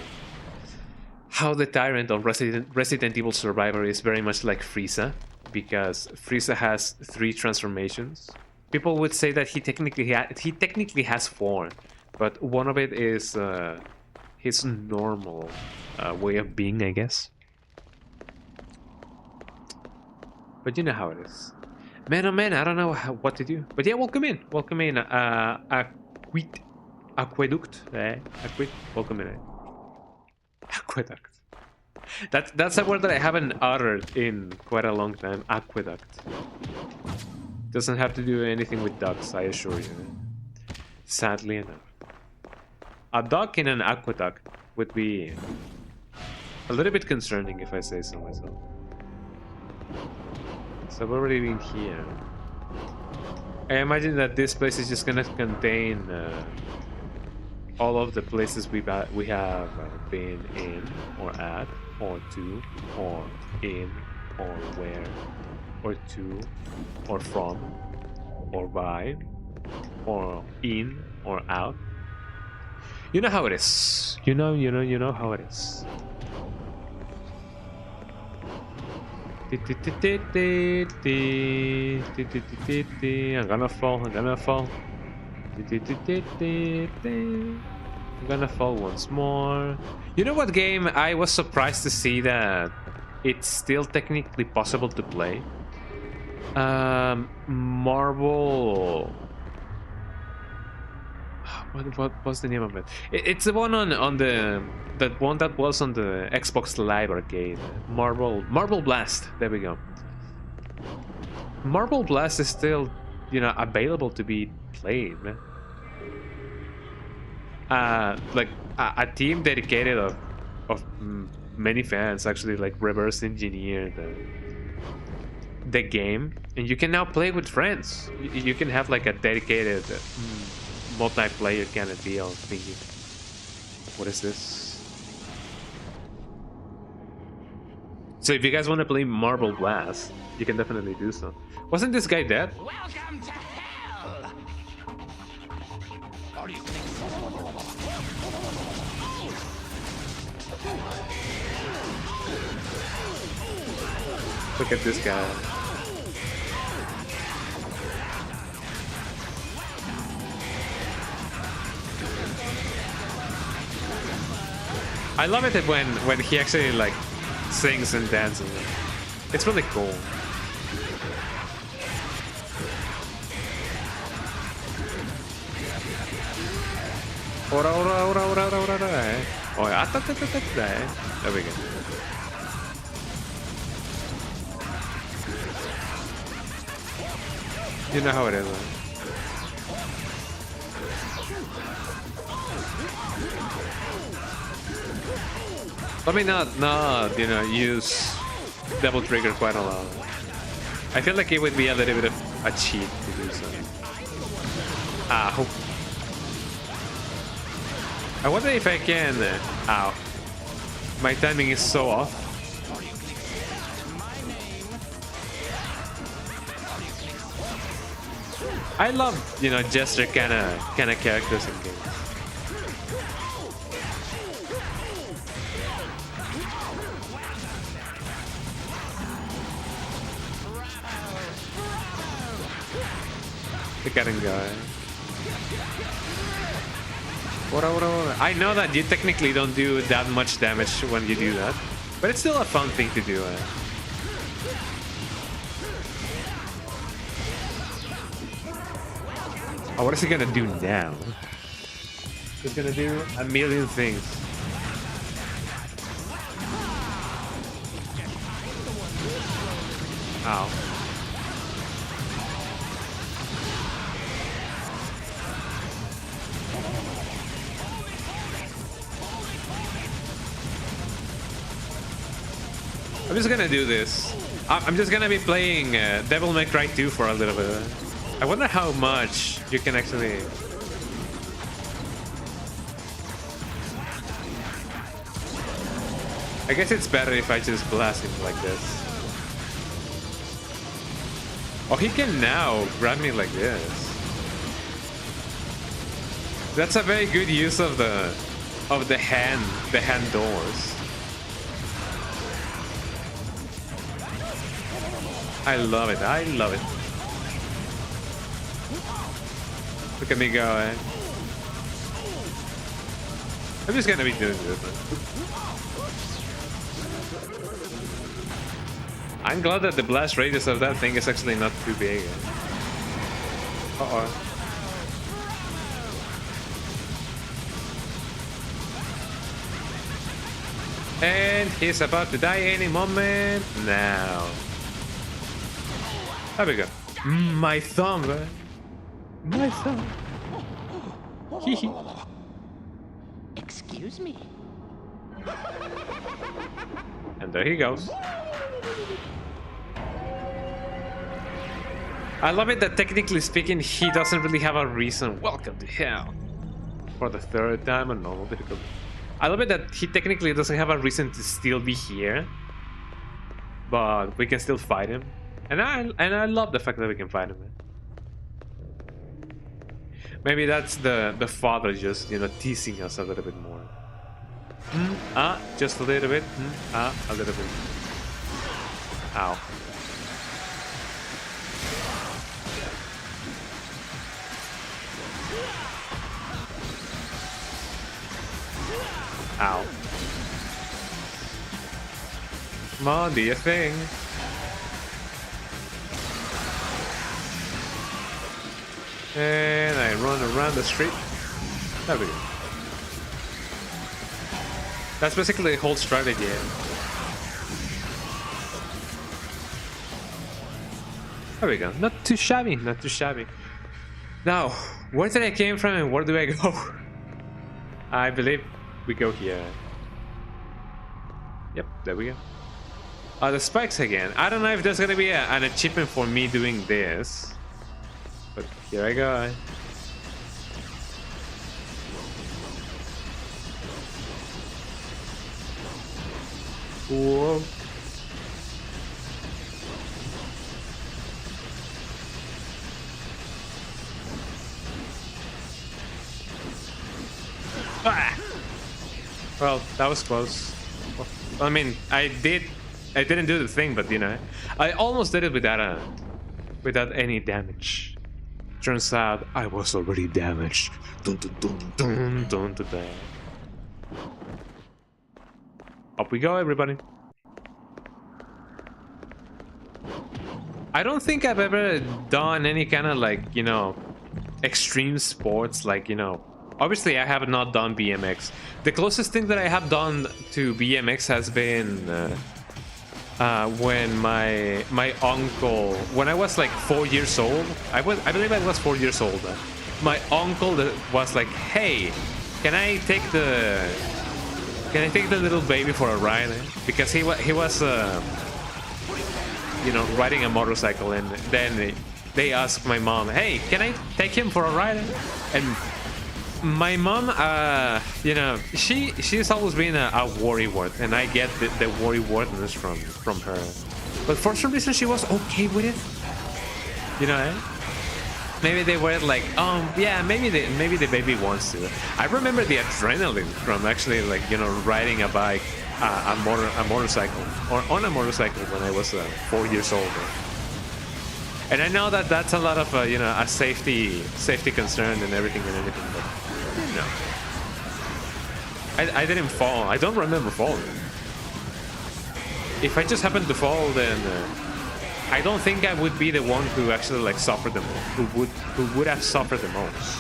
the tyrant of Resident Evil Survivor is very much like Frieza, because Frieza has 3 transformations. People would say that he technically has 4, but one of it is his normal way of being, I guess. But you know how it is. Man, oh man, I don't know what to do. But yeah, welcome in. Welcome in. Aqueduct. Welcome in. Aqueduct. That's a word that I haven't uttered in quite a long time. Aqueduct. Doesn't have to do anything with ducks, I assure you. Sadly enough. A duck in an aqueduct would be a little bit concerning if I say so myself. So I've already been here. I imagine that this place is just gonna contain all of the places we have been in, or at, or to, or in, or where, or to, or from, or by, or in, or out. You know how it is. You know how it is. I'm gonna fall. I'm gonna fall. I'm gonna fall once more. You know what game I was surprised to see that it's still technically possible to play? Marble. What was the name of it? It's the one on the one that was on the Xbox Live Arcade. Marble Blast. There we go. Marble Blast is still, available to be played, man. Like a team dedicated of many fans actually like reverse engineered the game, and you can now play with friends. You can have like a dedicated multiplayer kind of deal thingy. What is this? So if you guys want to play Marble Blast, you can definitely do so. Wasn't this guy dead? Welcome to hell! Look at this guy. I love it when he actually like sings and dances. It's really cool. Ora. Oh yeah, there we go. You know how it is, man. Let me not use double trigger quite a lot. I feel like it would be a little bit of a cheat to do so. Ow. I wonder if I can... ow. My timing is so off. I love, gesture kind of characters in games. The cutting guy. What? I know that you technically don't do that much damage when you do that, but it's still a fun thing to do. Oh, what is he gonna do now? He's gonna do a million things. Ow. I'm just gonna do this. I'm just gonna be playing Devil May Cry 2 for a little bit. I wonder how much you can actually... I guess it's better if I just blast him like this. Oh, he can now grab me like this. That's a very good use of the hand doors. I love it. I love it. Look at me go, eh? I'm just gonna be doing this, man. I'm glad that the blast radius of that thing is actually not too big. Uh-oh. And he's about to die any moment now. There we go. My thumb, man. My thumb. Excuse me. And there he goes. I love it that technically speaking, he doesn't really have a reason. Welcome to hell. For the third time on normal difficulty. I love it that he technically doesn't have a reason to still be here. But we can still fight him. And I love the fact that we can fight him, man. Maybe that's the father just, you know, teasing us a little bit more. Just a little bit. A little bit. Ow. Ow. Come on, do your thing. And I run around the street. There we go. That's basically the whole strategy. There we go. Not too shabby, not too shabby. Now, where did I came from and where do I go? I believe we go here. Yep, there we go. The spikes again. I don't know if there's gonna be an achievement for me doing this. But here I go. Whoa. Ah! Well, that was close. Well, I mean, I didn't do the thing, but you know, I almost did it without any damage. Turns out I was already damaged. Dun, dun, dun, dun, dun, dun, dun. Up we go, everybody. I don't think I've ever done any kind of, like, you know, extreme sports, like, you know, obviously I have not done BMX. The closest thing that I have done to BMX has been when my uncle, when I was like 4 years old, I believe I was 4 years old. My uncle was like, "Hey, can I take the little baby for a ride?" Because he was you know, riding a motorcycle, and then they asked my mom, "Hey, can I take him for a ride?" And my mom, you know, she's always been a worrywart, and I get the worrywardness from her. But for some reason, she was okay with it. You know, maybe they were like, yeah, maybe the baby wants to. I remember the adrenaline from actually, like, you know, riding a bike, a motorcycle, or on a motorcycle when I was 4 years old. And I know that that's a lot of, you know, a safety concern and everything, but no. I didn't fall. I don't remember falling. If I just happened to fall, then I don't think I would be the one who actually, like, suffered the most, who would have suffered the most.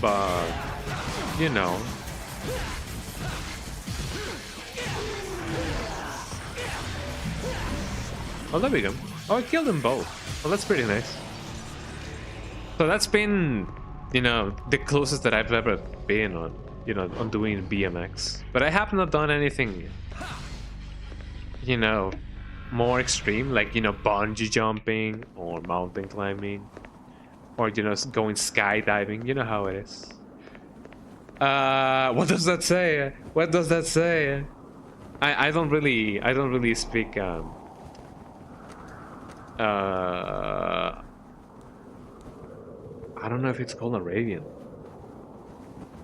But, you know. Oh, there we go. Oh, I killed them both. Well, that's pretty nice. So that's been, you know, the closest that I've ever been on, you know, on doing BMX. But I have not done anything, you know, more extreme, like, you know, bungee jumping or mountain climbing, or, you know, going skydiving. You know how it is. What does that say? What does that say? I don't really speak I don't know if it's called Arabian.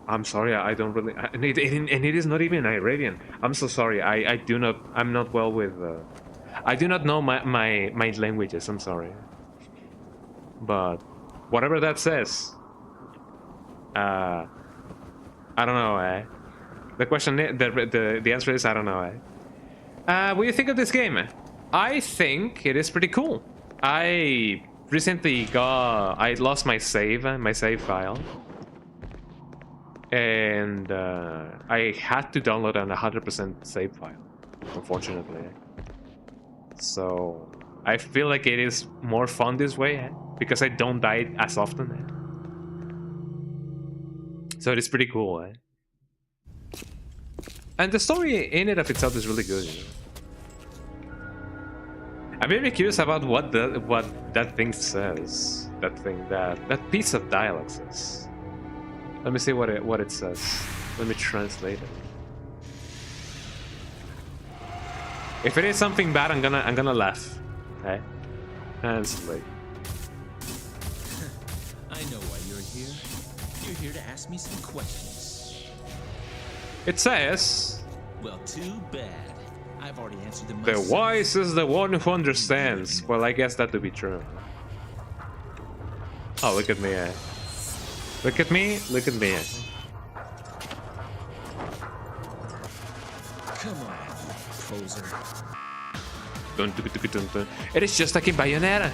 I'm sorry, I don't really, and it is not even Arabian. I'm so sorry. I'm not well with. I do not know my languages. I'm sorry. But whatever that says, I don't know. The question, the answer is I don't know. What do you think of this game? I think it is pretty cool. I recently I lost my save file, and I had to download an 100% save file, unfortunately. So I feel like it is more fun this way, because I don't die as often. So it's pretty cool, eh? And the story in and of itself is really good, you know? I'm very curious about what that thing says. That piece of dialogue says. Let me see what it says. Let me translate it. If it is something bad, I'm gonna laugh. Okay? Translate. I know why you're here. You're here to ask me some questions. It says, Well, too bad. I've already answered them the myself. wise is the one who understands. Well, I guess that would be true. Oh, look at me, eh? Look at me, look at me. Eh? Come on, poser. Dun, dun, dun, dun, dun. It is just like in Bayonetta.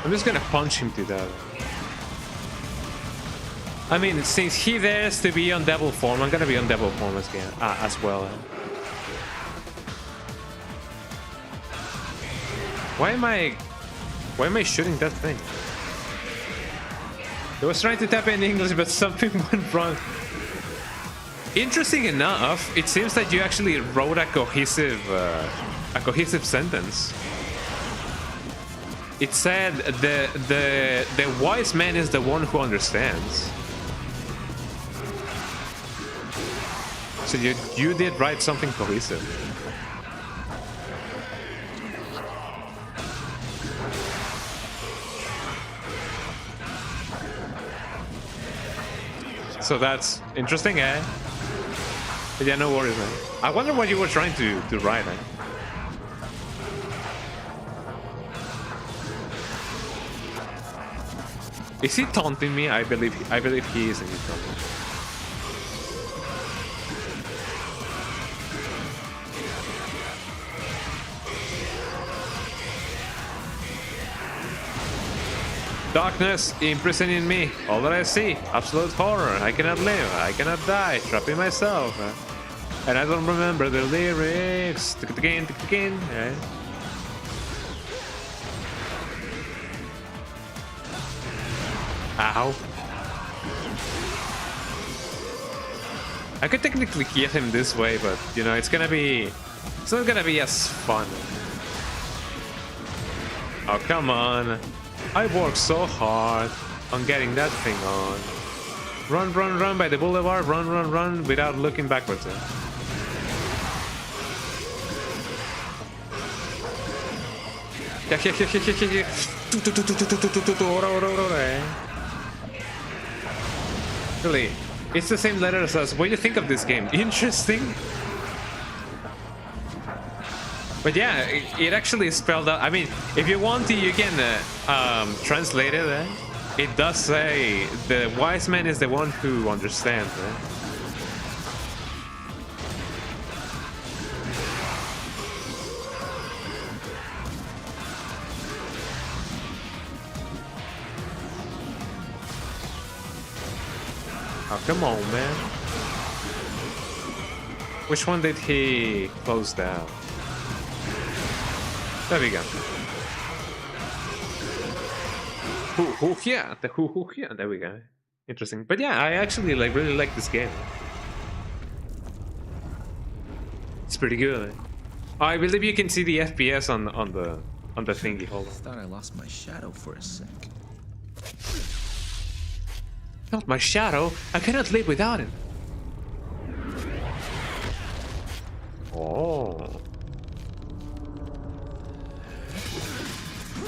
I'm just gonna punch him to death. I mean, since he dares to be on devil form, I'm gonna be on devil form as well. Why am I shooting that thing? I was trying to tap in English, but something went wrong. Interesting enough, it seems that you actually wrote a cohesive sentence. It said the wise man is the one who understands. So you did write something cohesive. So that's interesting, eh? But yeah, no worries, man. I wonder what you were trying to write, eh? Is he taunting me? I believe he is, and he's taunting me. Darkness imprisoning me. All that I see, absolute horror. I cannot live. I cannot die. Trapping myself. And I don't remember the lyrics. Tick it again. Yeah. Ow. I could technically get him this way, but you know, it's not gonna be as fun. Oh, come on. I worked so hard on getting that thing on. Run by the boulevard, run without looking backwards. Really, it's the same letters as what do you think of this game? Interesting. But yeah, it actually spelled out. I mean, if you want to, you can translate it. It does say the wise man is the one who understands. Oh, come on, man. Which one did he close down? There we go. Yeah, yeah. There we go. Interesting. But yeah, I actually really like this game. It's pretty good. I believe you can see the FPS on the thingy. Hold on. Thought I lost my shadow for a sec. Not my shadow. I cannot live without it. Oh.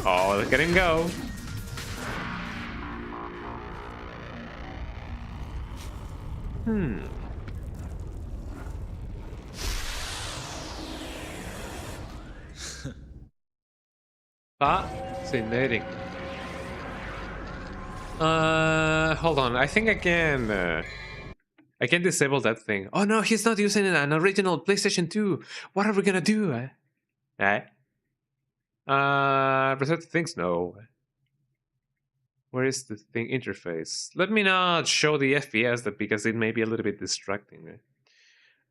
Oh, look at him go. Fascinating. Hold on. I think I can disable that thing. Oh no, he's not using an original PlayStation 2. What are we gonna do? Reset things? No. Where is the thing interface? Let me not show the FPS because it may be a little bit distracting.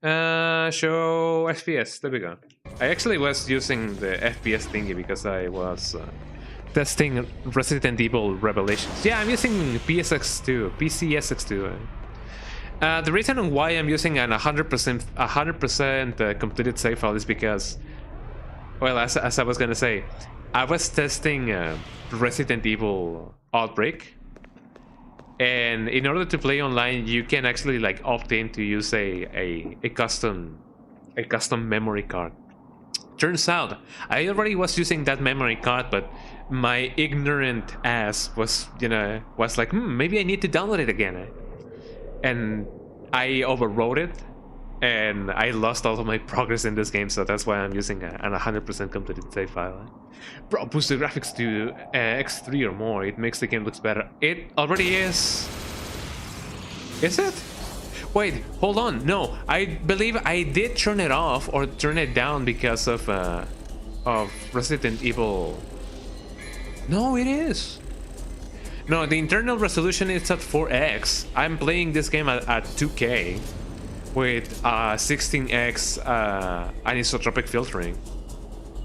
Show FPS. There we go. I actually was using the FPS thingy because I was testing Resident Evil Revelations. Yeah, I'm using PSX2, PCSX2. The reason why I'm using an 100% completed save file is because, well, as I was gonna say, I was testing Resident Evil Outbreak, and in order to play online, you can actually like opt in to use a custom memory card. Turns out I already was using that memory card, but my ignorant ass was like, maybe I need to download it again, and I overwrote it, and I lost all of my progress in this game, so that's why I'm using an 100% completed save file. Bro, boost the graphics to X3 or more. It makes the game looks better. It already is. Is it? Wait, hold on. No, I believe I did turn it off or turn it down because of Resident Evil. No, it is. No, the internal resolution is at 4x. I'm playing this game at 2K with 16x anisotropic filtering.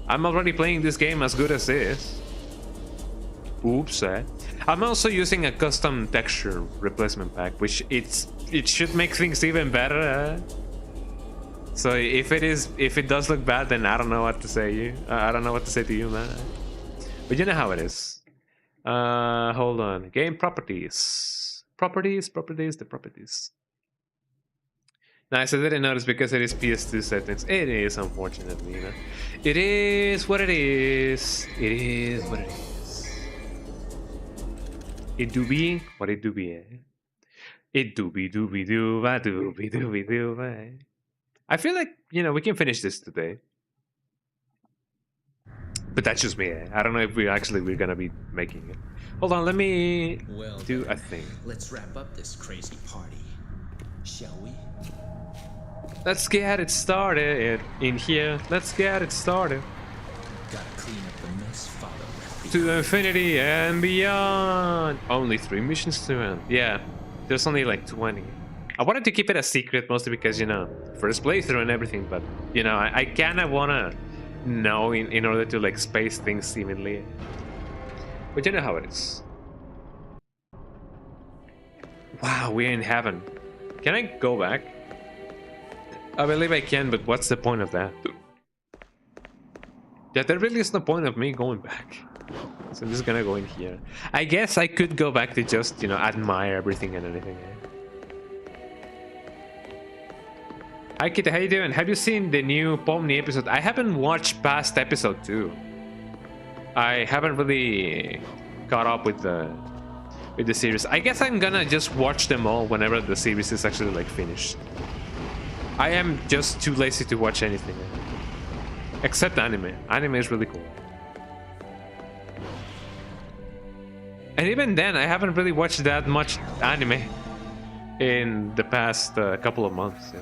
I'm already playing this game as good as is. Oops. I'm also using a custom texture replacement pack, which it should make things even better. So if it does look bad, then I don't know what to say. I don't know what to say to you, man. But you know how it is. Hold on. Game properties. Properties. Nice, I didn't notice because it is PS2 settings. It is, unfortunately, you know. It is what it is. It is what it is. It do be what it do be, eh? It do be do be do ba do be do be do ba. I feel like, we can finish this today. But that's just me, eh? I don't know if we're gonna be making it. Hold on, let me do a thing. Let's wrap up this crazy party, shall we? Let's get it started in here. Let's get it started. Gotta clean up the mess, Father. To infinity and beyond. Only 3 missions to end. Yeah, there's only like 20. I wanted to keep it a secret mostly because, first playthrough and everything, but, I kind of want to know in order to like space things evenly. But you know how it is. Wow, we're in heaven. Can I go back? I believe I can, but what's the point of that? Yeah, there really is no point of me going back. So I'm just gonna go in here. I guess I could go back to just, admire everything and anything. Hi Kitty, how you doing? Have you seen the new Pomni episode? I haven't watched past episode 2. I haven't really caught up with the series. I guess I'm gonna just watch them all whenever the series is actually like finished. I am just too lazy to watch anything. Except anime. Anime is really cool. And even then, I haven't really watched that much anime in the past couple of months. Yeah.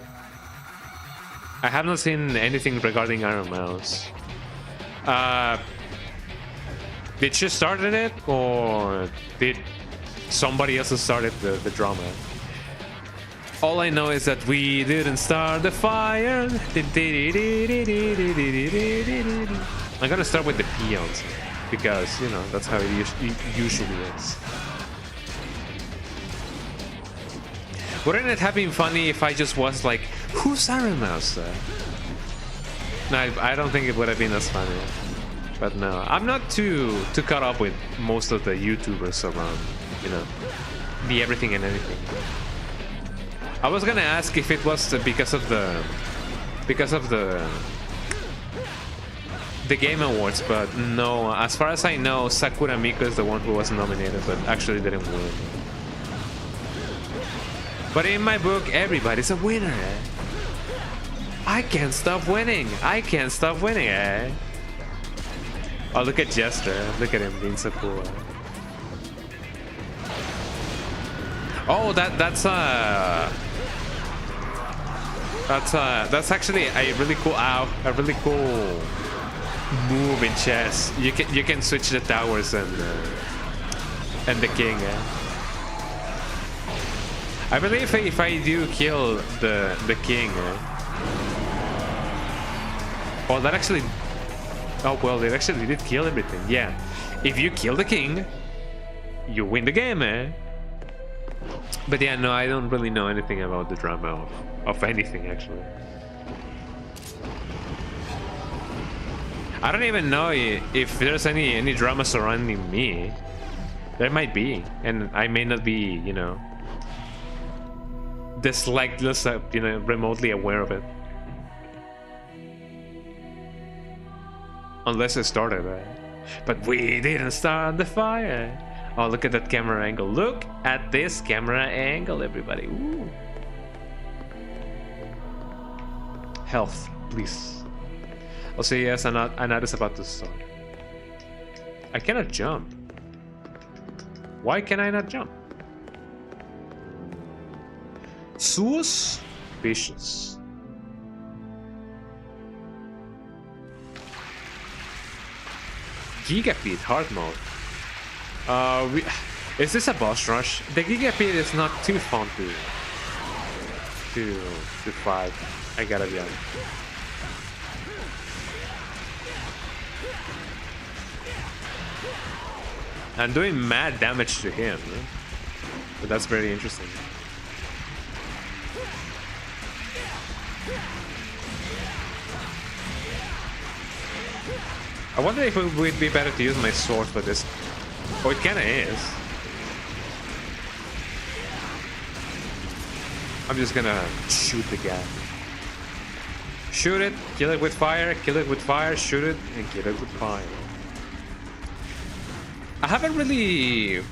I have not seen anything regarding Iron Mouse. Did she start it, or did somebody else started the drama? All I know is that we didn't start the fire. I'm gonna start with the peons because, that's how it usually is. Wouldn't it have been funny if I just was like, who's Iron Mouse? No, I don't think it would have been as funny. But no, I'm not too caught up with most of the YouTubers around, the everything and anything. I was gonna ask if it was because of the Game Awards, but no. As far as I know, Sakura Miko is the one who was nominated, but actually didn't win. But in my book, everybody's a winner. I can't stop winning. Oh, look at Jester. Look at him being so cool. Oh, that's actually a really cool move in chess. You can switch the towers and the king. I believe if I do kill the king, Oh, that actually... Oh, well, it actually did kill everything. Yeah. If you kill the king, you win the game, eh? But yeah, no, I don't really know anything about the drama of anything, actually. I don't even know if there's any drama surrounding me. There might be, and I may not be, you know, you know, remotely aware of it. Unless it started, but we didn't start the fire. Oh, look at that camera angle. Look at this camera angle, everybody. Ooh. Health, please. I'll say yes, Anad is about to start. I cannot jump. Why can I not jump? Suspicious. Gigapit hard mode. Is this a boss rush? The Gigapit is not too fun to fight. I gotta be honest. I'm doing mad damage to him, but that's very interesting. I wonder if it would be better to use my sword for this. Oh, it kinda is. I'm just gonna shoot the guy. Shoot it, kill it with fire, shoot it, and kill it with fire. I haven't really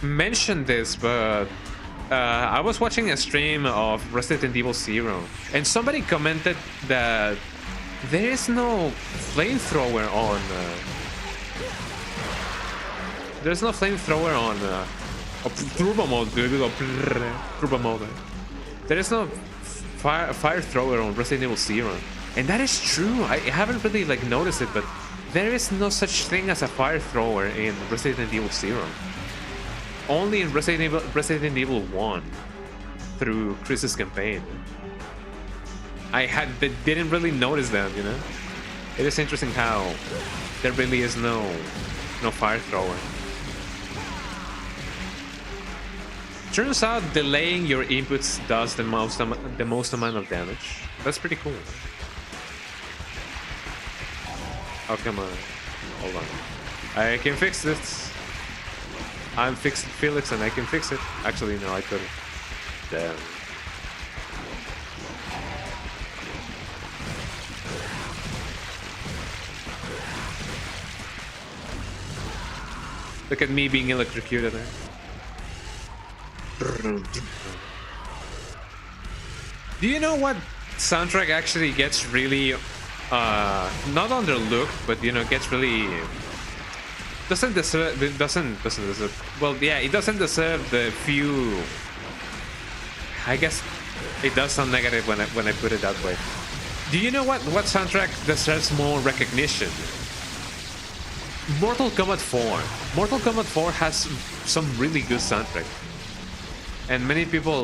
mentioned this, but I was watching a stream of Resident Evil 0, and somebody commented that there is no flamethrower on... there's no flamethrower on... turbo mode, turbo mode. There is no fire thrower on Resident Evil 0. And that is true. I haven't really like noticed it, but there is no such thing as a fire thrower in Resident Evil 0. Only in Resident Evil 1 through Chris's campaign. I didn't really notice that, you know? It is interesting how there really is no fire thrower. Turns out delaying your inputs does the most amount of damage. That's pretty cool. Oh, come on. Hold on. I can fix this. I'm fixing Felix and I can fix it. Actually, no, I couldn't. Damn. Look at me being electrocuted there. Do you know what soundtrack actually gets really not underlooked, but you know, gets really doesn't deserve well, yeah, it doesn't deserve the few. I guess it does sound negative when I put it that way. Do you know what soundtrack deserves more recognition? Mortal Kombat 4. Mortal Kombat 4 has some really good soundtrack, and many people